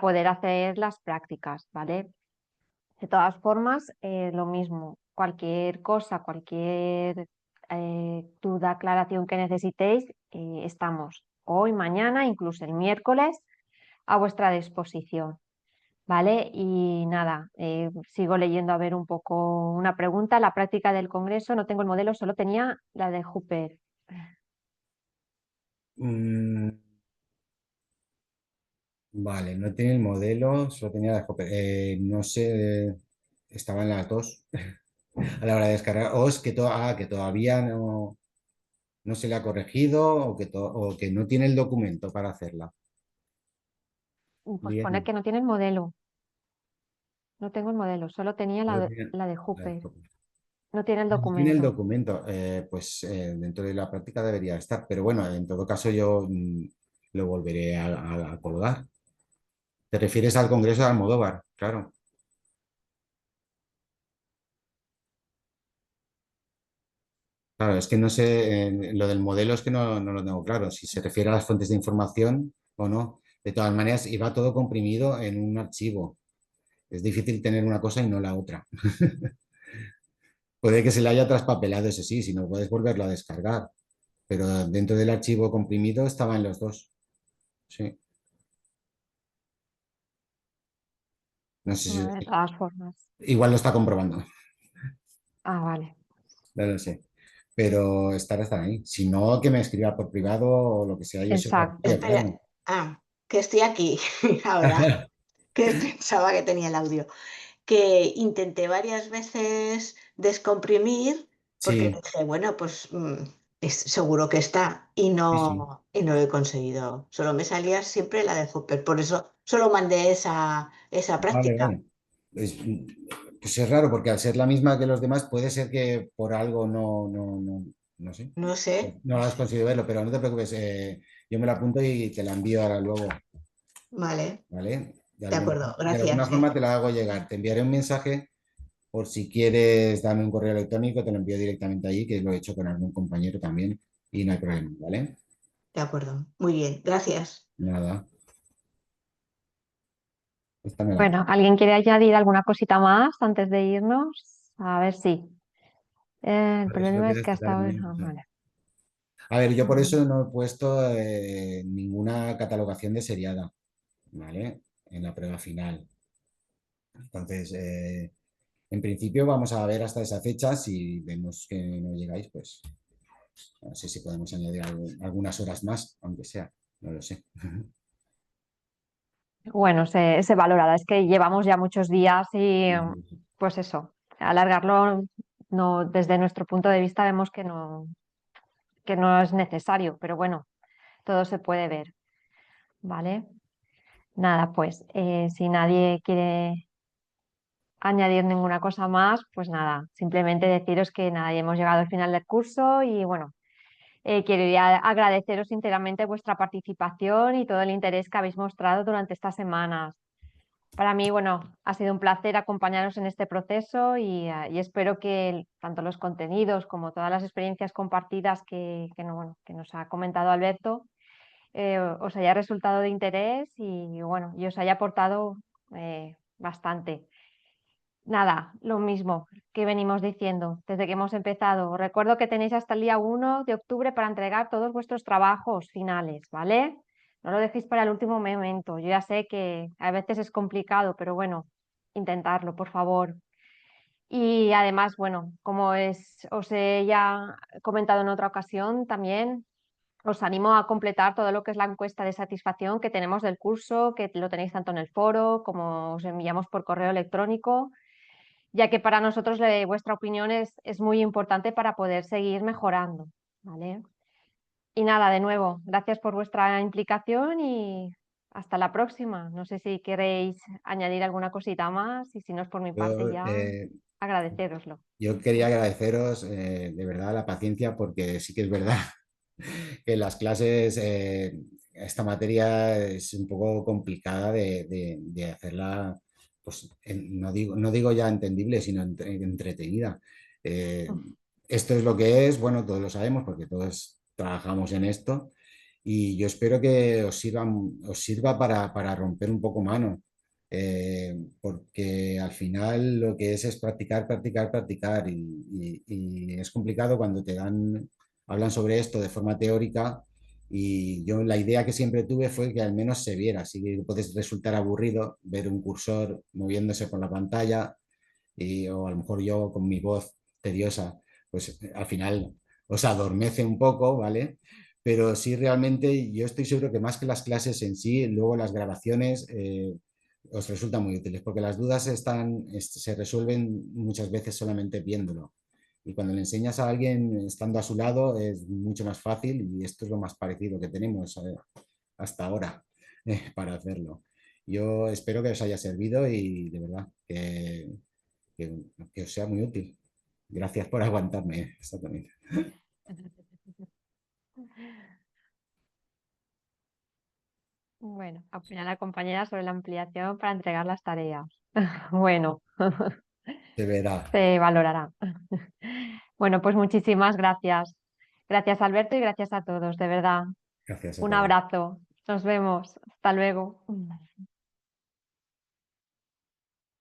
poder hacer las prácticas, ¿vale? De todas formas, lo mismo, cualquier cosa, cualquier duda, aclaración que necesitéis, estamos hoy, mañana, incluso el miércoles, a vuestra disposición, ¿vale? Y nada, sigo leyendo a ver un poco una pregunta. La práctica del congreso, no tengo el modelo, solo tenía la de Hooper. mm, vale, no tiene el modelo, solo tenía la Hopper. No sé, estaban las dos a la hora de descargar. O es que, que todavía no se le ha corregido o que no tiene el documento para hacerla. Pues pone Bien, que no tiene el modelo, no tengo el modelo, solo tenía solo tiene la de la de Hooper, Hopper. no tiene el No tiene el documento. documento, pues dentro de la práctica debería estar, pero bueno, en todo caso yo lo volveré a colgar. ¿Te refieres al Congreso de Almodóvar? Claro. Claro, es que no sé, lo del modelo es que no lo tengo claro, si se refiere a las fuentes de información o no. De todas maneras, iba todo comprimido en un archivo. Es difícil tener una cosa y no la otra. Puede que se le haya traspapelado, eso sí, si no puedes volverlo a descargar, pero dentro del archivo comprimido estaban los dos. Sí, no sé Bueno, de si... todas formas. Igual lo está comprobando, Ah, vale. no lo sé. Pero estar ahí. Si no, que me escriba por privado o lo que sea, yo se lo Exacto. envío, Espera, claro. que estoy aquí ahora, que pensaba que tenía el audio. Que intenté varias veces descomprimir porque Sí, dije, bueno, pues seguro que está sí, sí. y no lo he conseguido. Solo me salía siempre la de Hopper, por eso solo mandé esa Vale, práctica. vale. Pues es raro porque al ser la misma que los demás puede ser que por algo no sé. No sé, No has conseguido verlo, pero no te preocupes. Yo me la apunto y te la envío ahora luego, vale, ¿vale? de acuerdo, De alguna gracias. forma te la hago llegar. Te enviaré un mensaje por si quieres darme un correo electrónico, te lo envío directamente allí, que lo he hecho con algún compañero también y no hay problema, ¿vale? De acuerdo, muy bien, gracias. Nada. Esta me la Bueno, ¿alguien quiere añadir alguna cosita más antes de irnos? A ver si. El Por eso problema es quieres que hasta tratar hoy. muy Ah, vale. A ver, yo por Mm, eso no he puesto ninguna catalogación de seriada, ¿vale? En la prueba final. Entonces, en principio vamos a ver hasta esa fecha. Si vemos que no llegáis, pues no sé si podemos añadir algunas horas más, aunque sea, no lo sé. Bueno, se valorará. Es que llevamos ya muchos días y pues eso, alargarlo no, desde nuestro punto de vista vemos que no es necesario, pero bueno, todo se puede ver, ¿vale? Nada, pues si nadie quiere añadir ninguna cosa más, pues nada, simplemente deciros que nada, ya hemos llegado al final del curso y bueno, quería agradeceros sinceramente vuestra participación y todo el interés que habéis mostrado durante estas semanas. Para mí, bueno, ha sido un placer acompañaros en este proceso y espero que tanto los contenidos como todas las experiencias compartidas bueno, que nos ha comentado Alberto os haya resultado de interés y bueno, y os haya aportado bastante. Nada, lo mismo que venimos diciendo desde que hemos empezado. Os recuerdo que tenéis hasta el día 1 de octubre para entregar todos vuestros trabajos finales, ¿vale? No lo dejéis para el último momento. Yo ya sé que a veces es complicado, pero bueno, intentarlo, por favor. Y además, bueno, os he ya comentado en otra ocasión, también os animo a completar todo lo que es la encuesta de satisfacción que tenemos del curso, que lo tenéis tanto en el foro como os enviamos por correo electrónico ya que para nosotros vuestra opinión es muy importante para poder seguir mejorando, ¿vale? Y nada, de nuevo, gracias por vuestra implicación y hasta la próxima. No sé si queréis añadir alguna cosita más y si no es por mi parte Yo, ya agradeceroslo. yo quería agradeceros de verdad la paciencia porque sí que es verdad que las clases, esta materia es un poco complicada de hacerla, pues no digo ya entendible, sino entretenida. Eh, Esto es lo que es, bueno, todos lo sabemos porque todos trabajamos en esto y yo espero que os sirva para romper un poco mano. Porque al final lo que es practicar, practicar, practicar y es complicado cuando hablan sobre esto de forma teórica y yo la idea que siempre tuve fue que al menos se viera, sí que puede resultar aburrido ver un cursor moviéndose por la pantalla o a lo mejor yo con mi voz tediosa, pues al final os adormece un poco, ¿vale? Pero sí realmente yo estoy seguro que más que las clases en sí, luego las grabaciones os resultan muy útiles porque las dudas se resuelven muchas veces solamente viéndolo. Y cuando le enseñas a alguien estando a su lado es mucho más fácil y esto es lo más parecido que tenemos hasta ahora para hacerlo. Yo espero que os haya servido y de verdad que, que os sea muy útil. Gracias por aguantarme. Exactamente. Bueno, opina la compañera sobre la ampliación para entregar las tareas. Bueno, Se verá. se valorará. Bueno, pues muchísimas gracias. Gracias, Alberto, y gracias a todos, de verdad. Gracias a Un todos. abrazo. Nos vemos. Hasta luego.